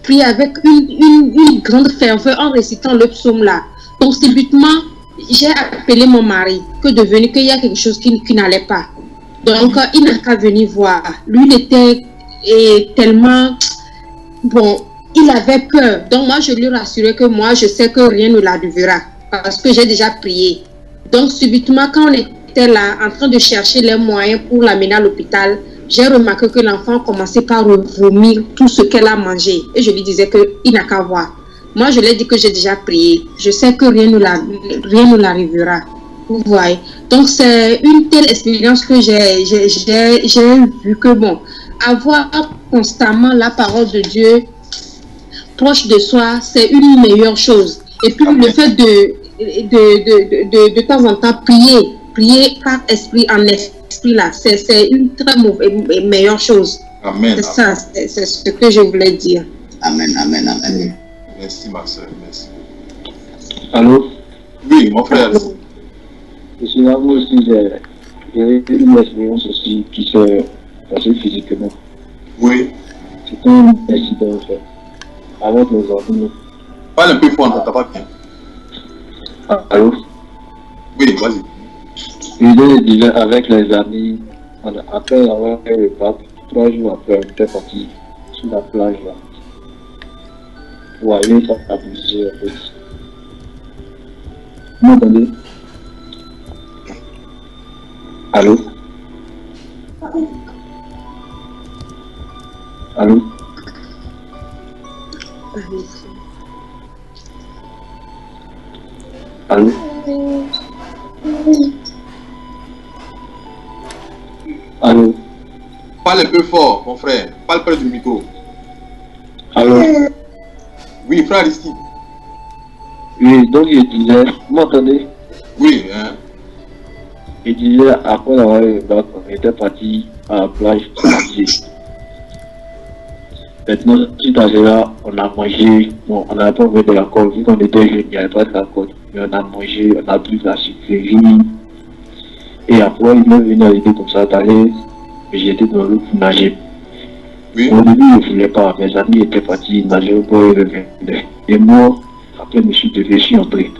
priais avec une grande ferveur en récitant le psaume-là. Donc, subitement, j'ai appelé mon mari, qu'il y a quelque chose qui n'allait pas. Donc, il n'a qu'à venir voir. Lui, il était tellement... Bon, il avait peur. Donc, moi, je lui rassurais que moi, je sais que rien ne l'arrivera. Parce que j'ai déjà prié. Donc, subitement, quand on était là, en train de chercher les moyens pour l'amener à l'hôpital, j'ai remarqué que l'enfant commençait par vomir tout ce qu'elle a mangé. Et je lui disais qu'il n'a qu'à voir. Moi, je lui ai dit que j'ai déjà prié. Je sais que rien ne l'arrivera. Vous voyez. Donc, c'est une telle expérience que j'ai vu que, bon, avoir constamment la parole de Dieu proche de soi, c'est une meilleure chose. Et puis, le fait de temps en temps prier par esprit en esprit, là, c'est une très meilleure chose. Amen. C'est ça, c'est ce que je voulais dire. Amen, amen, amen. Merci, ma soeur. Merci. Allô? Oui, mon frère. Je suis là, moi aussi, eu une expérience aussi qui s'est passée physiquement. Oui. C'était un incident en fait, avec les amis. Parle un peu fort, on n'entend pas bien. Ah, allô? Oui, vas-y. Je disais avec les amis, après avoir fait le bac, 3 jours après, on était parti sur la plage là, pour aller s'amuser en fait. Vous m'entendez? Allô? Allô? Allô? Allô? Parle un peu fort, mon frère. Parle près du micro. Allô? Oui, frère ici. Oui, donc je disais, vous m'entendez? Oui, hein. Je disais, après avoir eu le bac, on était parti à la plage pour manger. Maintenant, tout à l'heure, on a mangé, bon, on n'avait pas vu de l'alcool, vu qu'on était jeunes, il n'y avait pas de l'alcool. Mais on a mangé, on a bu de la sucrerie. Et après, il m'est venu à l'idée comme ça d'aller me jeter dans l'eau pour nager. Oui. Au début, je ne voulais pas, mes amis étaient partis nager au bord et revenaient. Et moi, après, je me suis levé, je suis entré.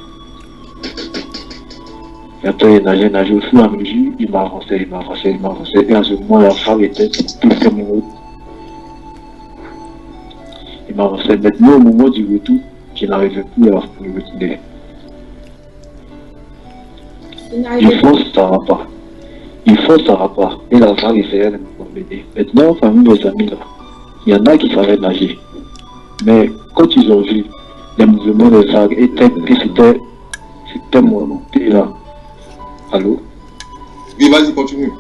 Et après, il nageait au fur et à mesure, il m'avançait. Et à ce moment, la femme était tout comme une autre. Il m'avançait. Maintenant, au moment du retour, je n'arrivais plus à me retourner. Il faut, ça va pas. Il faut, ça va pas. Et la femme essayait de me convaincre. Maintenant, parmi mes amis là, il y en a qui savaient nager. Mais quand ils ont vu les mouvements des vagues et que c'était mon pied là. Allô? Oui, vas-y, continue.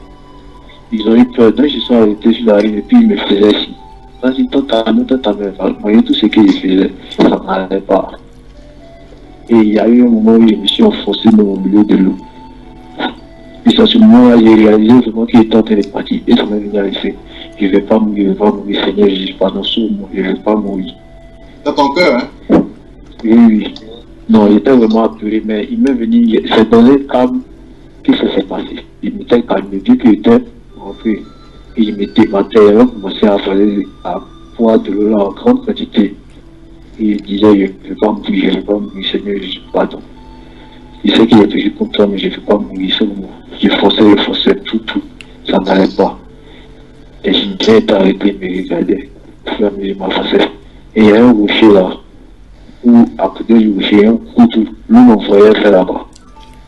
Ils ont eu peur. Donc, je suis arrêté sur la rive et puis ils me faisaient ci. Vas-y, toi, ta main. Vous voyez tout ce qu'ils faisaient. Ça n'allait pas. Et il y a eu un moment où je me suis enfoncé dans le milieu de l'eau. Et c'est à ce moment-là, j'ai réalisé vraiment qu'il était en train de partir. Et ça m'a venu à l'effet. Je ne vais pas mourir, Seigneur, je ne suis pas dans ce monde, je ne vais pas mourir. Dans ton cœur, hein? Oui. Non, il était vraiment apeuré, mais il m'est venu, c'est dans un calme que ça s'est passé. Il m'était calmé, vu qu'il était rentré. Et il m'était maté, il a commencé à falaise, à boire de l'eau en grande quantité. Et il disait, je ne vais pas mourir, Seigneur, je suis pas dans. Il sait qu'il est toujours content, mais je ne vais pas mourir, c'est bon. Je forçais, tout. Ça n'allait pas. Et j'ai été arrêté, il me regardait. Il m'a forcé. Et il y a un rocher là, où à côté du rocher, il y a un couteau. Lui m'envoyait faire là-bas.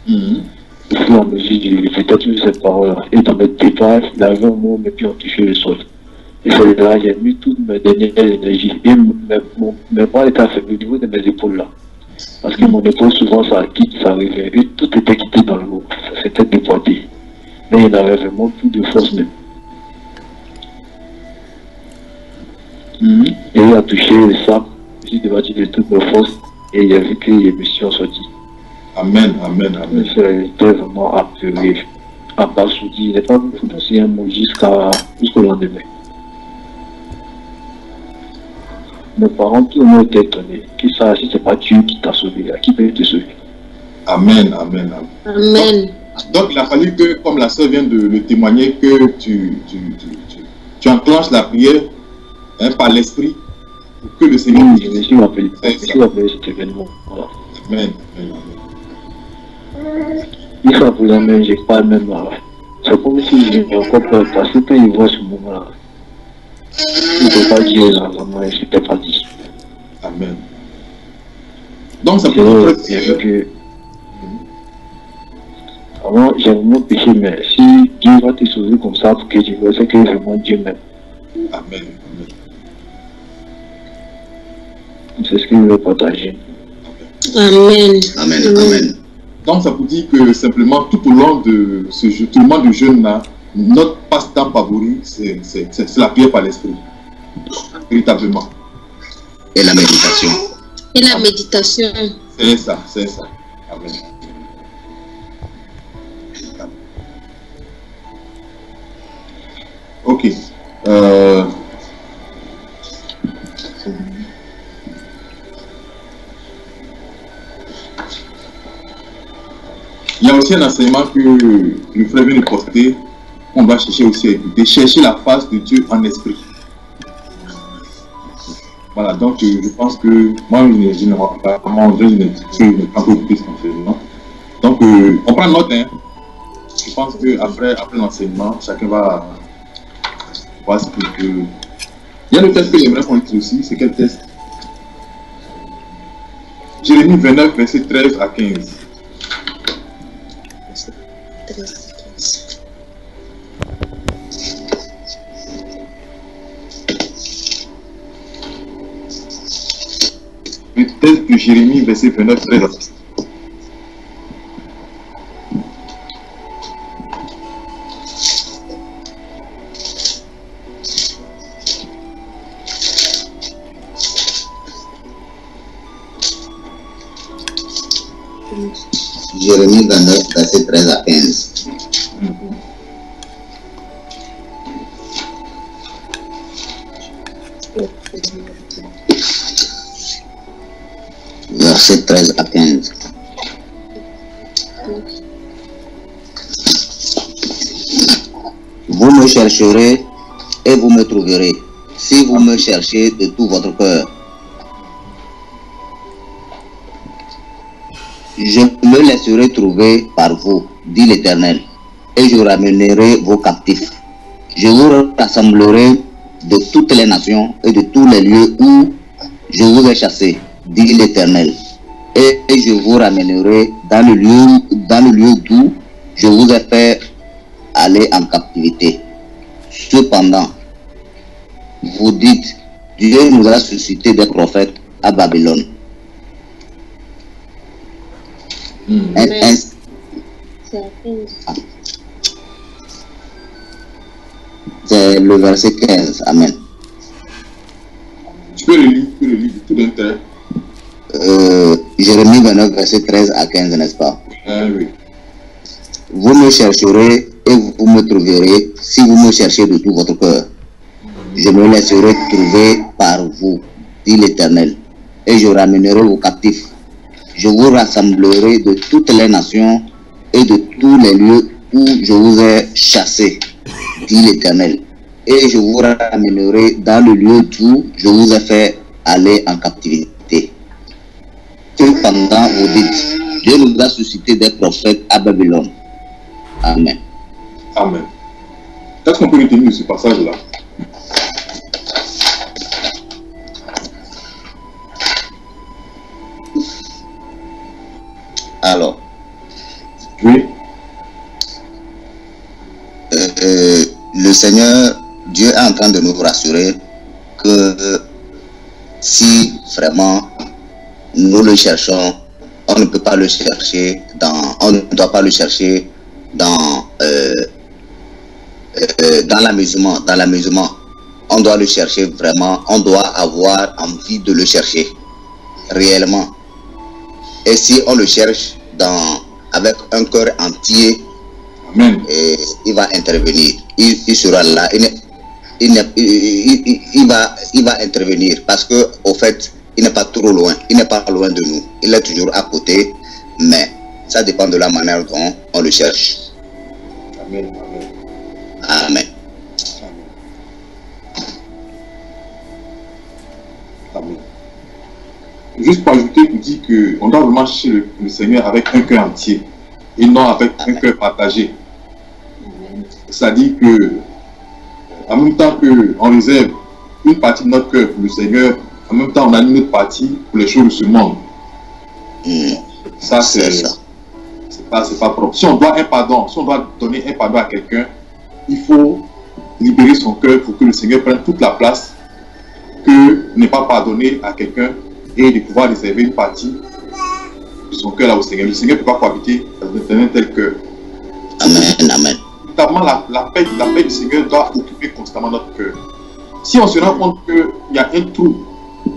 Au fur et à mesure, j'ai peut-être vu cette parole-là. Et dans mes départs, il avait un mot, mais puis on touchait le sol. Et c'est là j'ai mis toute ma dernière énergie. Et mes bras étaient affaiblis au niveau de mes épaules là. Parce que mon épaule, souvent, ça quitte, ça revient. Et tout était quitté dans l'eau. Ça s'était dépointé. Mais il n'avait vraiment plus de force même. Et il a touché le sable. Je suis débattu de toutes mes forces. Et il a vu que les missions sont sorties. Amen. J'étais vraiment apeuré, abasourdi. Il n'est pas pu prononcer un mot jusqu'au lendemain. Mes parents, tout le monde était étonnés. Qui ça, si ce n'est pas Dieu qui t'a sauvé, là, qui peut te sauver? Amen. Donc, il a fallu que, comme la sœur vient de le témoigner, que tu enclenches la prière par l'esprit pour que le Seigneur... Oui, je me suis rappelé cet événement. Voilà. Amen. Il faut appeler même, je parle même là. C'est comme si j'ai encore peur, parce que quand il voit ce moment-là, il ne peut pas dire là, vraiment, je n'étais pas dit. Amen. Donc, ça peut être que... Avant, j'ai vraiment péché, mais si Dieu va te sauver comme ça pour que tu vois, c'est que vraiment Dieu m'aime. Amen. C'est ce que je veux partager. Amen. Donc, ça vous dit que simplement, tout au long de ce tourment de jeûne-là, notre passe-temps favori, c'est la prière par l'esprit. Véritablement. Et la méditation. C'est ça. Amen. Ok. Il y a aussi un enseignement que le frère vient de porter, qu'on va chercher aussi à écouter. Chercher la face de Dieu en esprit. Voilà, donc je pense que moi, je ne vois pas comment je n'ai pas écouté cet enseignement. Donc, on prend note, hein. Je pense qu'après l'enseignement, chacun va voir ce qu'il peut. Il y a le test que j'aimerais qu'on utilise aussi, c'est quel test? Jérémie 29, verset 13 à 15. Le test de Jérémie, verset 29, 13 à 15. Jérémie 29, verset 13 à 15. Verset 13 à 15. Vous me chercherez et vous me trouverez, si vous me cherchez de tout votre cœur. Je me laisserai trouver par vous, dit l'Éternel, et je ramènerai vos captifs. Je vous rassemblerai de toutes les nations et de tous les lieux où je vous ai chassés, dit l'Éternel, et je vous ramènerai dans le lieu d'où je vous ai fait aller en captivité. Cependant, vous dites, Dieu nous a suscité des prophètes à Babylone. C'est le verset 15. Amen. Tu peux le lire tout d'un trait. Jérémie 29, verset 13 à 15, n'est-ce pas? Oui. Vous me chercherez et vous me trouverez si vous me cherchez de tout votre cœur. Je me laisserai trouver par vous, dit l'Éternel, et je ramènerai vos captifs. Je vous rassemblerai de toutes les nations et de tous les lieux où je vous ai chassés, dit l'Éternel, et je vous ramènerai dans le lieu d'où je vous ai fait aller en captivité. Cependant, vous dites, Dieu nous a suscité des prophètes à Babylone. Amen. Amen. Est-ce qu'on peut retenir ce passage-là? Alors, oui. Le Seigneur, Dieu est en train de nous rassurer que si vraiment nous le cherchons, on ne peut pas le chercher on ne doit pas le chercher dans l'amusement. Dans l'amusement, on doit le chercher vraiment, on doit avoir envie de le chercher réellement. Et si on le cherche avec un cœur entier, Amen. Il va intervenir. Il sera là. Il va intervenir parce que, au fait, il n'est pas trop loin. Il n'est pas loin de nous. Il est toujours à côté. Mais ça dépend de la manière dont on le cherche. Amen. Amen. Amen. Amen. Juste pour ajouter, pour dire qu'on doit vraiment chercher le Seigneur avec un cœur entier et non avec un cœur partagé. C'est-à-dire que, en même temps qu'on réserve une partie de notre cœur pour le Seigneur, en même temps on a une autre partie pour les choses de ce monde. Ça, c'est pas propre. Si on doit un pardon, si on doit donner un pardon à quelqu'un, il faut libérer son cœur pour que le Seigneur prenne toute la place que n'est pas pardonné à quelqu'un et de pouvoir réserver une partie de son cœur là au Seigneur. Le Seigneur ne peut pas cohabiter dans un tel cœur. Amen, amen. Notamment la paix du Seigneur doit occuper constamment notre cœur. Si on se rend compte qu'il y a un trou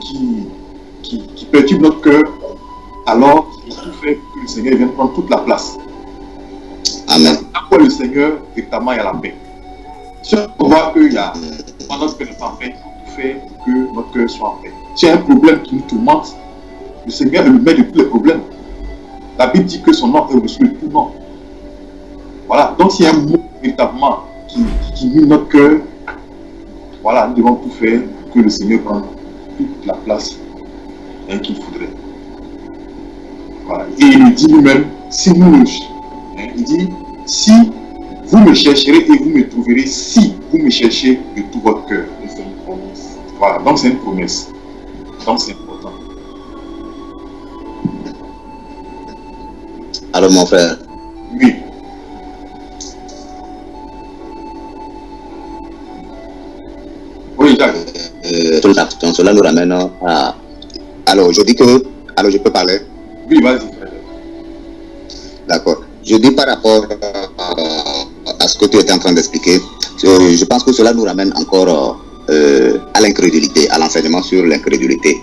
qui perturbe notre cœur, alors il faut tout faire pour que le Seigneur vienne prendre toute la place. Amen. Après le Seigneur, véritablement il y a la paix. Si on voit que notre cœur n'est pas en paix, il faut tout faire pour que notre cœur soit en paix. Si il y a un problème qui nous tourmente, le Seigneur est le maître de tous les problèmes. La Bible dit que son nom est au-dessus de tout nom. Voilà, donc s'il y a un mot véritablement qui mine notre cœur, voilà, nous devons tout faire pour que le Seigneur prenne toute la place qu'il faudrait. Voilà. Et il dit lui-même, si nous le il dit, si vous me chercherez et vous me trouverez, si vous me cherchez de tout votre cœur. C'est une promesse. Voilà, donc c'est une promesse. Donc c'est important. Alors mon frère. Oui. Oui, Jacques. Cela nous ramène à... Alors, je dis que... Alors, je peux parler? Oui, vas-y, frère. D'accord. Je dis par rapport à ce que tu étais en train d'expliquer, je pense que cela nous ramène encore à l'incrédulité, à l'enseignement sur l'incrédulité.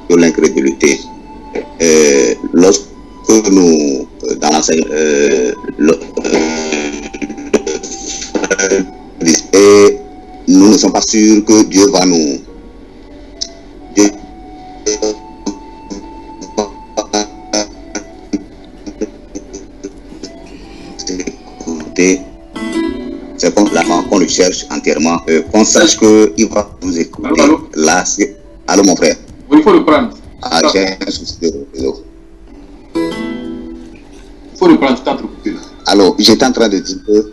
Sur l'incrédulité. Lorsque nous, dans l'enseignement, nous ne sommes pas sûrs que Dieu va nous... C'est comme l'avant qu'on le cherche entièrement, qu'on sache qu'il va nous écouter. Allô? Là, allô mon frère. Oui, il faut le prendre. Ah, j'ai un souci de réseau. Il faut le prendre, tu t'es entrecoupé là. Alors, j'étais en train de dire que...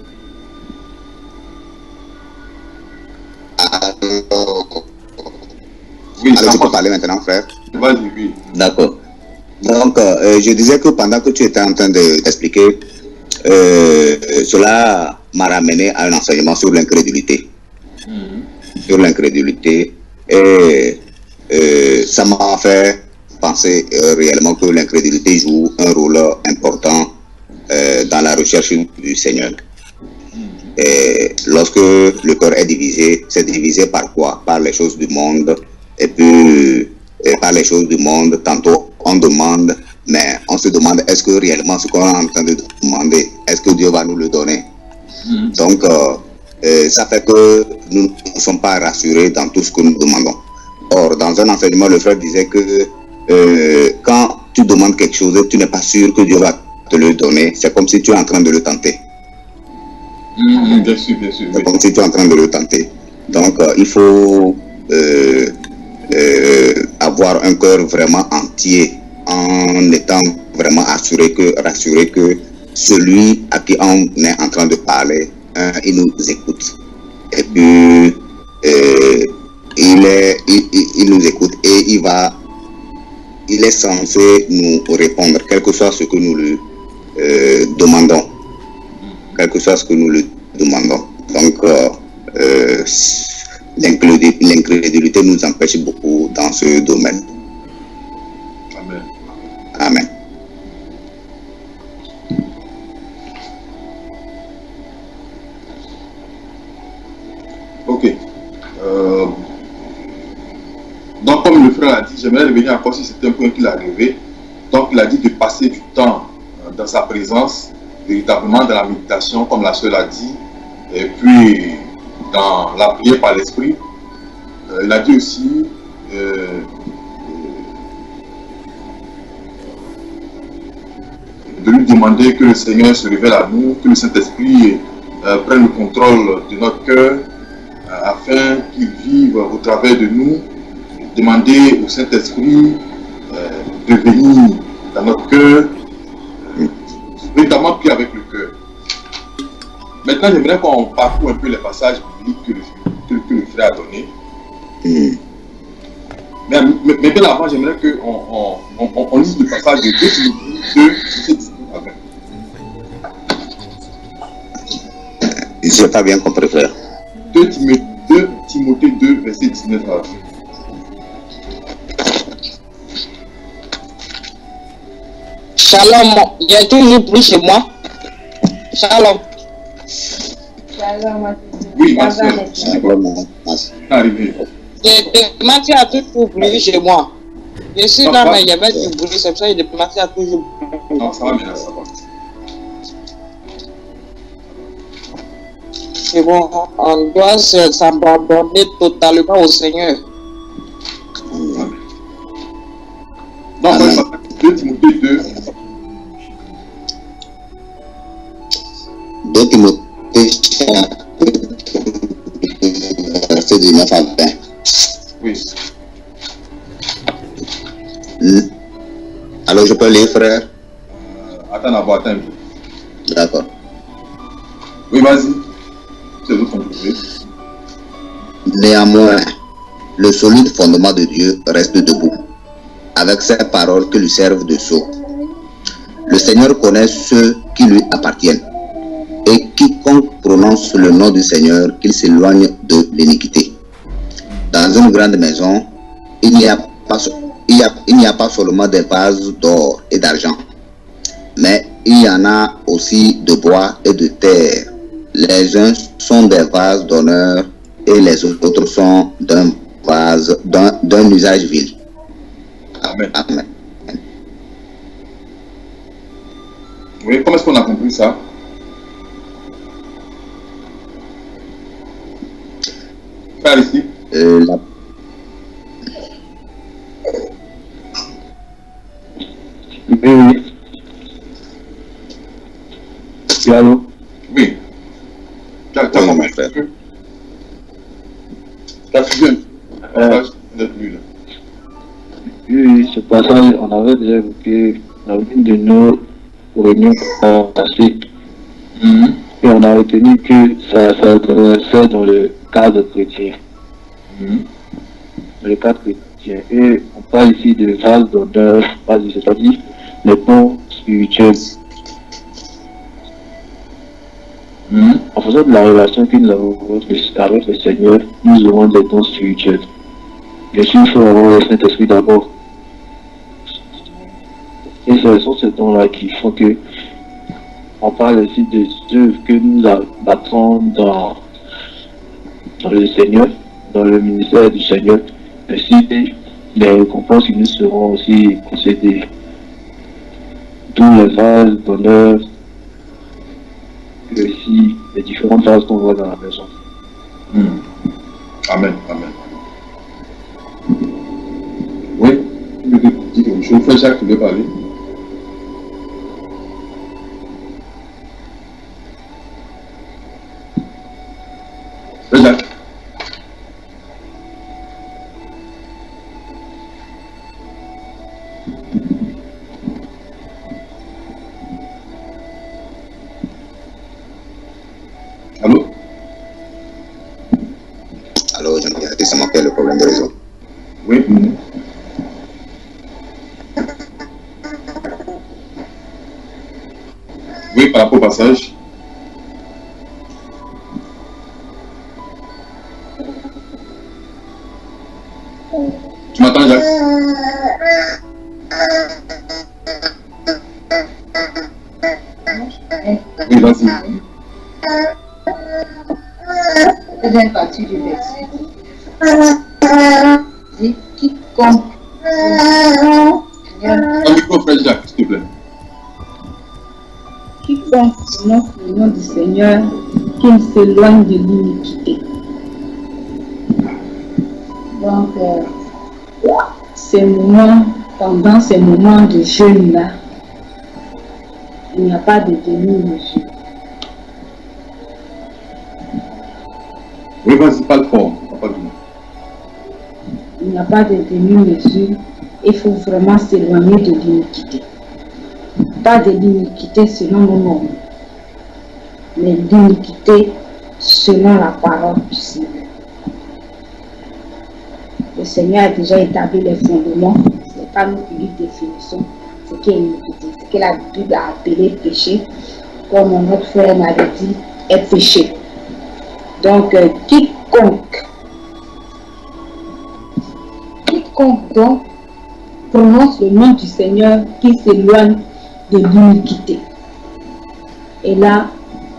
Oui, alors, tu peux parler maintenant, frère? Vas-y, oui. D'accord. Donc, je disais que pendant que tu étais en train d'expliquer, cela m'a ramené à un enseignement sur l'incrédulité. Sur l'incrédulité. Et ça m'a fait penser réellement que l'incrédulité joue un rôle important dans la recherche du Seigneur. Et lorsque le cœur est divisé, c'est divisé par quoi? Par les choses du monde. Et puis, par les choses du monde, tantôt on demande, mais on se demande est-ce que réellement ce qu'on est en train de demander, est-ce que Dieu va nous le donner? Donc, ça fait que nous ne sommes pas rassurés dans tout ce que nous demandons. Or, dans un enseignement, le frère disait que quand tu demandes quelque chose et tu n'es pas sûr que Dieu va te le donner, c'est comme si tu es en train de le tenter. Bien sûr, bien sûr. C'est comme si tu es en train de le tenter. Donc, il faut avoir un cœur vraiment entier en étant vraiment rassuré que celui à qui on est en train de parler, il nous écoute. Et puis, il nous écoute et il est censé nous répondre, quel que soit ce que nous lui demandons. Quel que soit ce que nous lui demandons. Donc, l'incrédulité nous empêche beaucoup dans ce domaine. Amen. Amen. Ok. Donc, comme le frère a dit, j'aimerais revenir encore sur certains points qu'il a relevé. Donc, il a dit de passer du temps dans sa présence, véritablement dans la méditation, comme la sœur a dit, et puis dans la prière par l'esprit. Il a dit aussi de lui demander que le Seigneur se révèle à nous, que le Saint-Esprit prenne le contrôle de notre cœur afin qu'il vive au travers de nous. Demander au Saint-Esprit de venir dans notre cœur, véritablement puis avec le cœur. Maintenant, j'aimerais qu'on parcourt un peu les passages bibliques que le frère a donnés. Mais bien avant, j'aimerais qu'on lise le passage de 2 Timothée 2, 19 à 20. Je n'ai pas bien compris, frère. 2 Timothée 2, verset 19 à 20. Shalom, il y a toujours plus chez moi. Shalom. Shalom. Oui, ma soeur, arrivé. Le matin a toujours brûlé chez moi. Je suis là, mais il y avait du bruit, c'est pour ça que le matin a toujours brûlé. Non, ça va bien, ça va. C'est bon, on doit s'abandonner totalement au Seigneur. Donc, 2 Timothée 2, 2 Timothée, verset 19 à 20. Oui. Alors, je peux lire, frère? Attends d'abord, attends. D'accord. Oui, vas-y. C'est l'autre compris. Néanmoins, le solide fondement de Dieu reste debout, avec ces paroles qui lui servent de sceau. Le Seigneur connaît ceux qui lui appartiennent, et quiconque prononce le nom du Seigneur, qu'il s'éloigne de l'iniquité. Dans une grande maison, il n'y a pas seulement des vases d'or et d'argent, mais il y en a aussi de bois et de terre. Les uns sont des vases d'honneur et les autres sont d'un usage vil. Amen. Amen. Oui, comment est-ce qu'on a compris ça? Frère ici. Oui. Allô? Oui. Tu as compris? Tu as suivi un passage de lui là. Oui, ce passage, on avait déjà évoqué dans une de nos réunions passées. Et on a retenu que ça s'adressait dans le cadre chrétien. Dans le cadre chrétien. Et on parle ici de vases d'honneur, c'est-à-dire les dons spirituels. En faisant de la relation que nous avons avec le Seigneur, nous aurons des dons spirituels. Bien sûr, il faut avoir le Saint-Esprit d'abord. Et ce sont ces dons-là qui font que on parle aussi de ceux que nous abattrons dans le Seigneur, dans le ministère du Seigneur, ainsi les récompenses qui nous seront aussi concédées. Tous les vases d'honneur, et aussi les différentes vases qu'on voit dans la maison. Amen, amen. Oui, je vous fais Jacques, tu veux parler? Jacques. Allô? Allô, je me dis que c'est moi qui ai le problème de réseau. Oui. Oui, par rapport au passage. Tu m'entends, Jacques? Oui, vas-y. Deuxième partie du verset. Dit quiconque. Un micro, frère Jacques, s'il te plaît. Quiconque prononce le nom du Seigneur, qu'il s'éloigne de l'iniquité. Donc, pendant ces moments de jeûne-là, il n'y a pas de demi-mesure. Oui, vas-y, parle fort. Il n'y a pas de demi-mesure. Il faut vraiment s'éloigner de l'iniquité. Pas de l'iniquité selon nos normes, mais l'iniquité selon la parole du Seigneur. Le Seigneur a déjà établi les fondements. Ce n'est pas nous qui lui définissons ce qu'est l'iniquité. Ce que la Bible a appelé péché, comme notre frère m'avait dit, est péché. Donc, quiconque donc prononce le nom du Seigneur, qui s'éloigne de l'iniquité. Et là,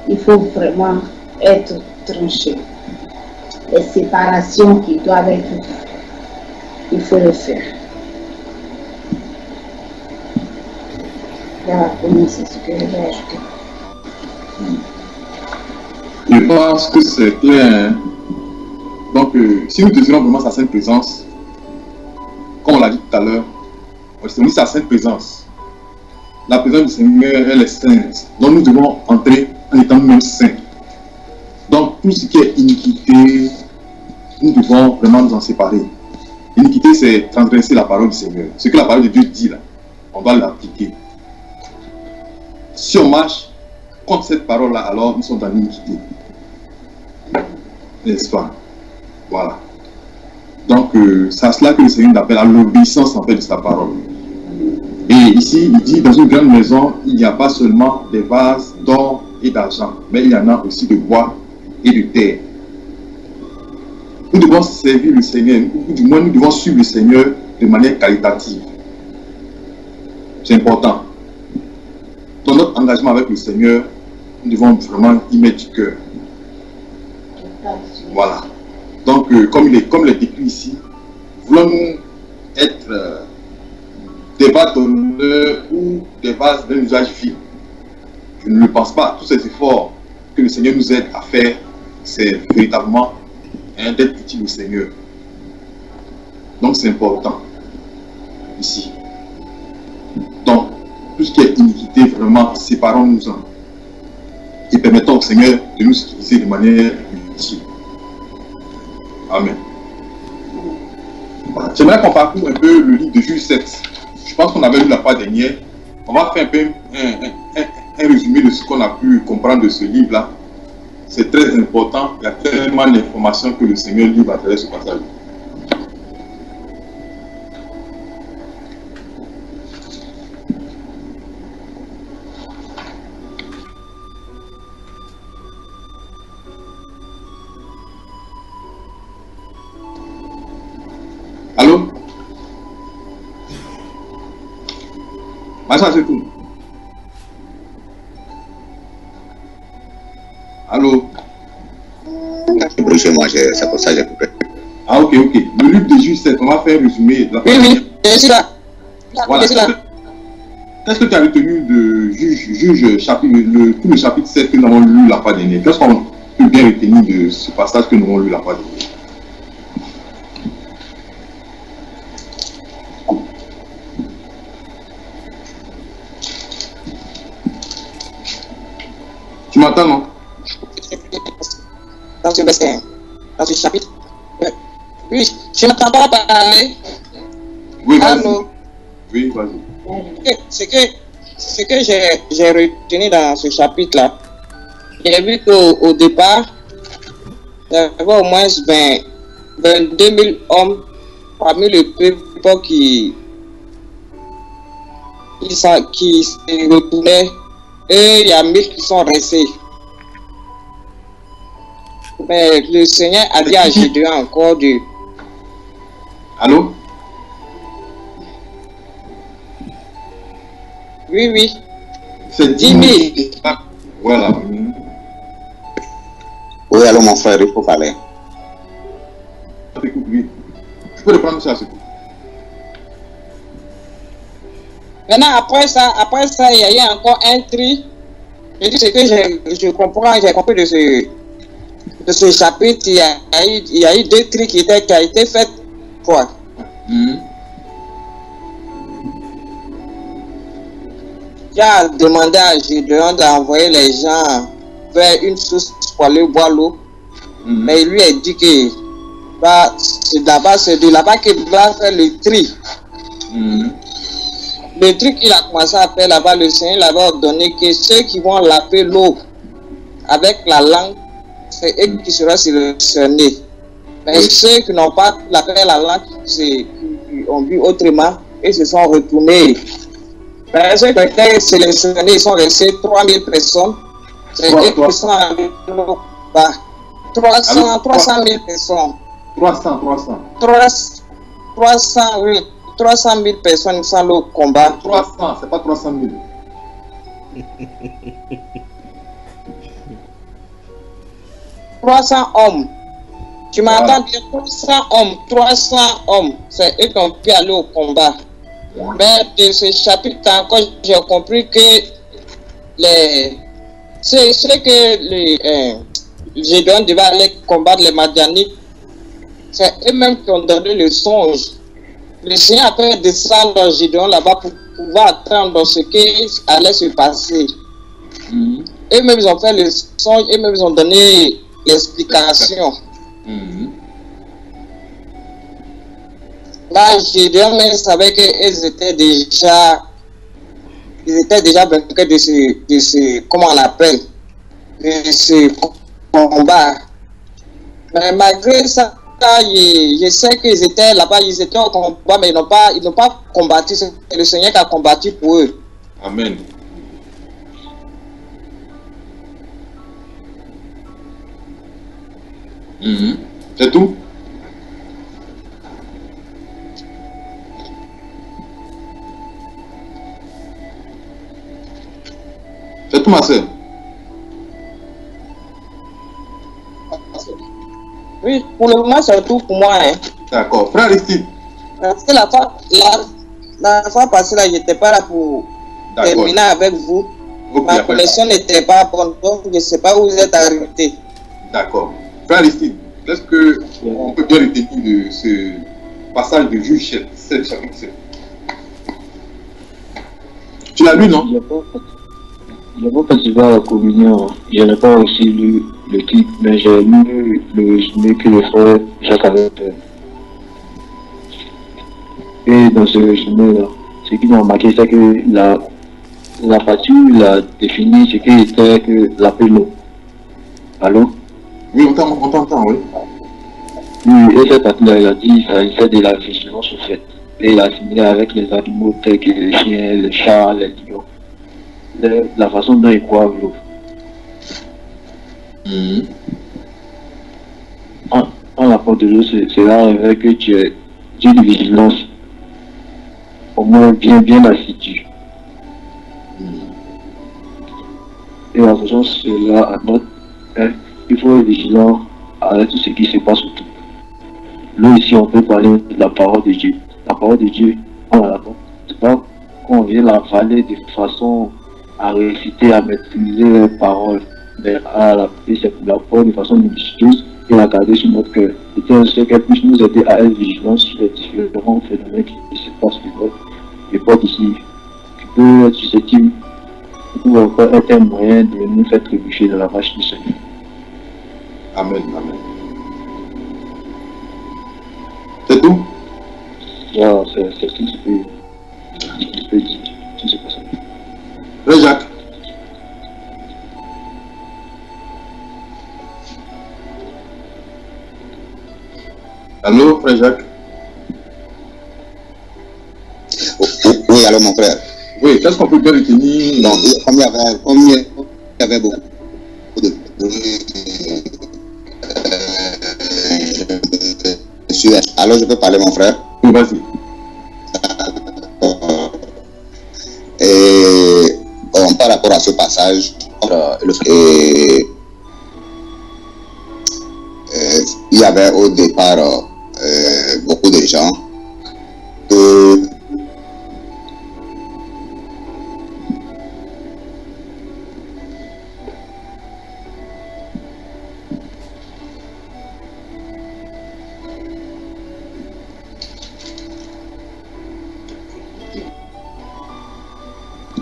il faut vraiment être tranché. Les séparations qui doivent être faites, il faut le faire. Voilà, c'est ce que je vais ajouter. Je pense que c'est clair. Hein? Donc, si nous désirons vraiment sa sainte présence, comme on l'a dit tout à l'heure, c'est sa sainte présence. La présence du Seigneur, elle est sainte. Donc, nous devons entrer en étant même saints. Donc, tout ce qui est iniquité, nous devons vraiment nous en séparer. L'iniquité, c'est transgresser la parole du Seigneur. Ce que la parole de Dieu dit là, on doit l'appliquer. Si on marche contre cette parole-là, alors nous sommes dans l'iniquité. N'est-ce pas? Voilà. Donc, c'est à cela que le Seigneur nous appelle à l'obéissance en fait de sa parole. Et ici, il dit, dans une grande maison, il n'y a pas seulement des vases d'or et d'argent, mais il y en a aussi de bois et de terre. Nous devons servir le Seigneur, ou du moins nous devons suivre le Seigneur de manière qualitative. C'est important. Dans notre engagement avec le Seigneur, nous devons vraiment y mettre du cœur. Voilà. Donc, comme il est décrit ici, voulons-nous être des vases d'honneur ou des vases d'un usage vil? Je ne le pense pas. Tous ces efforts que le Seigneur nous aide à faire, c'est véritablement d'être utile au Seigneur. Donc, c'est important ici. Donc, tout ce qui est iniquité, vraiment, séparons-nous-en et permettons au Seigneur de nous utiliser de manière utile. Amen. Voilà. J'aimerais qu'on parcourt un peu le livre de Juge 7. Je pense qu'on avait lu la fois dernière. On va faire un peu un résumé de ce qu'on a pu comprendre de ce livre-là. C'est très important. Il y a tellement d'informations que le Seigneur livre à travers ce passage. Allô? Macha, c'est tout. Allô? Chez moi, c'est pour ça que j'ai coupé. Ah, ok. Le livre de Juge 7, on va faire un résumé. Oui, je suis là. Voilà. Qu'est-ce que tu as retenu de Juge chapitre, tout le chapitre 7 que nous avons lu la fois dernière? Qu'est-ce qu'on peut bien retenir de ce passage que nous avons lu la fois dernière? Tu m'entends, non? Dans ce bassin, dans ce chapitre. Oui, je n'entends pas parler. Oui, vas-y. Allô? Oui, vas-y. Ce que j'ai retenu dans ce chapitre-là, j'ai vu qu'au départ, il y avait au moins 22 000 hommes parmi le peuple qui se retournaient. Et il y a 1000 qui sont restés. Mais le Seigneur a dit à Gédéon encore de... Allô? Oui. C'est 10 000. Voilà. Oui, allô mon frère, il faut parler. Écoute, oui. Je peux reprendre ça, c'est tout. Maintenant, après ça, il y a eu encore un tri. Je dis ce que je comprends, j'ai compris de ce chapitre, il y a eu 2 tris qui a été fait, quoi. Il a demandé à Gédéon d'envoyer les gens vers une source pour aller boire l'eau. Mais il lui a dit que c'est de là-bas qu'il va faire le tri. Le truc qu'il a commencé à faire là-bas, le Seigneur l'avait ordonné que ceux qui vont laver l'eau avec la langue, c'est eux qui seront sélectionnés. Mais ceux qui n'ont pas lavé la langue, qui ont bu autrement, et se sont retournés. Mais ceux qui ont été sélectionnés, ils sont restés 3000 personnes. C'est eux qui sont allés au bas. 300 000 personnes. 300, oui. 300 000 personnes sont au combat. 300, c'est pas 300 000. 300 hommes. Tu m'entends dire 300 hommes. C'est eux qui ont pu aller au combat. Mais de ce chapitre encore, j'ai compris que c'est que Gédéon devait aller combattre les Madianites. C'est eux-mêmes qui ont donné le songe. Le Seigneur a fait descendre Gédéon là-bas pour pouvoir attendre ce qui allait se passer. Et eux-mêmes ils ont fait le son, eux-mêmes ils ont donné l'explication. Là, je savais qu'ils étaient déjà vaincus de ce, comment on appelle, de ce combat. Mais malgré ça, je sais qu'ils étaient là-bas, ils étaient au combat, mais ils n'ont pas combattu. C'est le Seigneur qui a combattu pour eux. Amen. C'est tout? C'est tout, ma soeur? Oui, pour le moment, c'est tout pour moi. Hein. D'accord. Frère Aristide. Parce que la fois passée, là, je n'étais pas là pour terminer avec vous. Okay, ma connexion n'était pas bonne, donc je ne sais pas où vous êtes arrêté. D'accord. Frère Aristide, est-ce qu'on peut bien retenir de ce passage de Juge 7, chapitre 7? Tu l'as lu, non? Je n'ai pas participé à la communion, je n'ai pas aussi lu le titre, mais j'ai lu le résumé que le frère Jacques avait fait. Et dans ce résumé-là, ce qui m'a marqué, c'est que la partie où il a défini ce qui était que l'apélo. Allô? Oui, on t'entend, oui. Oui, et cette partie-là, il a dit qu'il s'agissait de la vigilance au fait. Et il a assimilé avec les animaux tels que les chiens, les chats, les lions. La façon dont ils croient l'eau. En rapport de l'eau, cela révèle que tu es d'une vigilance au moins bien assidue. Et en faisant cela à notre, il faut être vigilant à tout ce qui se passe autour. L'eau ici, on peut parler de la parole de Dieu. La parole de Dieu, c'est pas qu'on vient l'avaler de façon à réciter, à maîtriser les paroles, mais à la parole de façon minutieuse et la garder sur notre cœur. C'est un secret qui puisse nous aider à être vigilants sur les différents phénomènes qui se passent sur notre époque ici, qui peut être susceptible ou encore être un moyen de nous faire trébucher dans la marche du Seigneur. Amen, amen. C'est tout? Yeah, c'est tout ce que je peux dire. Tout ce que ça. Frère Jacques. Allô, frère Jacques. Oui, allô, mon frère. Oui, qu'est-ce qu'on peut bien retenir? Donc, comme il y avait beaucoup de... Alors, je peux parler, mon frère? Oui, vas-y. Et bon, par rapport à ce passage, il y avait au départ beaucoup de gens que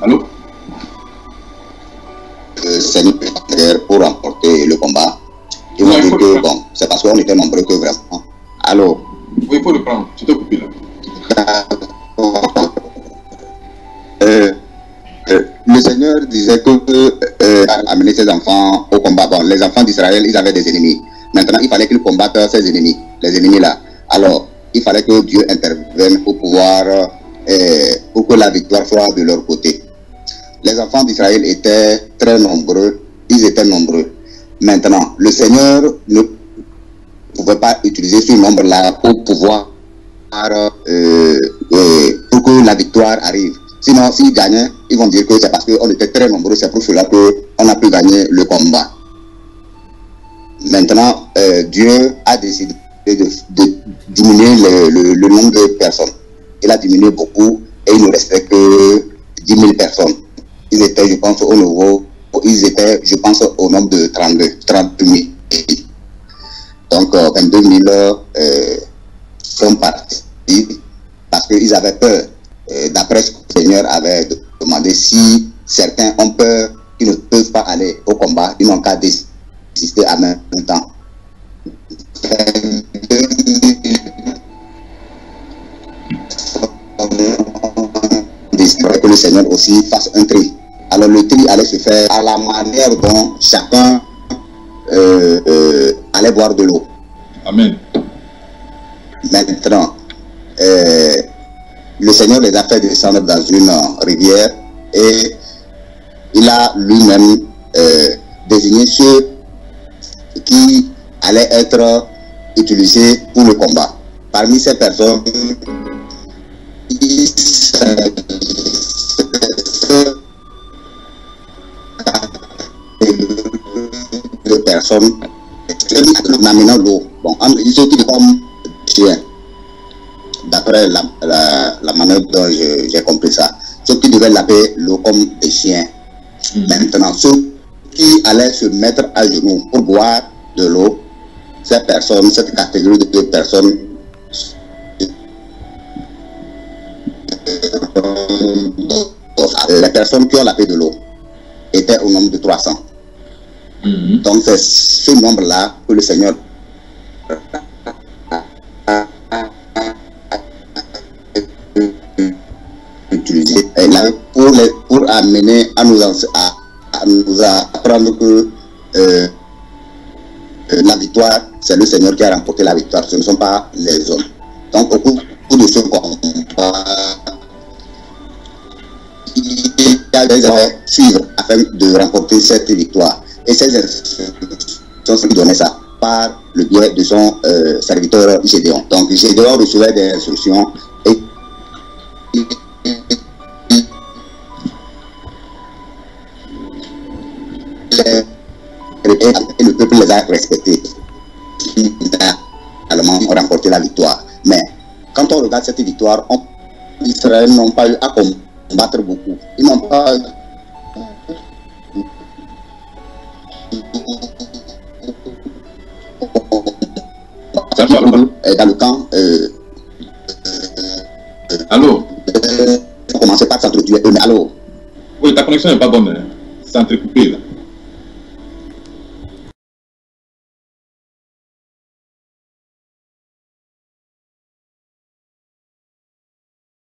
Allô? C'est une prière pour remporter le combat. Ils m'ont dit que bon, c'est parce qu'on était nombreux que vraiment. Allô? Oui, il faut le prendre. Tu t'es coupé là. Le Seigneur disait que amener ses enfants au combat. Bon, les enfants d'Israël, ils avaient des ennemis. Maintenant, il fallait qu'ils combattent ses ennemis, les ennemis là. Alors, il fallait que Dieu intervienne pour pouvoir, pour que la victoire soit de leur côté. Les enfants d'Israël étaient très nombreux, ils étaient nombreux. Maintenant, le Seigneur ne pouvait pas utiliser ce nombre-là pour pouvoir, pour que la victoire arrive. Sinon, s'ils gagnaient, ils vont dire que c'est parce qu'on était très nombreux, c'est pour cela qu'on a pu gagner le combat. Maintenant, Dieu a décidé de diminuer le nombre de personnes. Il a diminué beaucoup et il ne restait que 10 000 personnes. Ils étaient, je pense, au nombre de 30 000. Donc, 22 000 sont partis parce qu'ils avaient peur. D'après ce que le Seigneur avait demandé, si certains ont peur, qu'ils ne peuvent pas aller au combat, ils n'ont qu'à désister en même temps. Que le Seigneur aussi fasse un tri. Alors le tri allait se faire à la manière dont chacun allait boire de l'eau. Amen. Maintenant, le Seigneur les a fait descendre dans une rivière et il a lui-même désigné ceux qui allaient être utilisés pour le combat. Parmi ces personnes, de personnes en amenant l'eau. Bon, ils sont comme chiens. D'après la manière dont j'ai compris ça. Ceux qui devaient laver l'eau comme des chiens. Maintenant, ceux qui allaient se mettre à genoux pour boire de l'eau, ces personnes, cette catégorie de personnes, les personnes qui ont lavé de l'eau étaient au nombre de 300. Donc c'est ce nombre-là que le Seigneur utilisé pour amener à nous apprendre que la victoire, c'est le Seigneur qui a remporté la victoire, ce ne sont pas les hommes. Donc au cours de ce combat, il y a des erreurs suivre afin de remporter cette victoire. Et ces instructions sont données ça par le biais de son serviteur Gédéon. Donc Gédéon recevait des instructions et le peuple les a respectés. Ils ont remporté la victoire. Mais quand on regarde cette victoire, Israël n'ont pas eu à combattre beaucoup. Ils n'ont pas dans le camp. Allô? On commençait par s'entretuer. Mais allô? Oui, ta connexion n'est pas bonne. Hein? C'est entrecoupé là.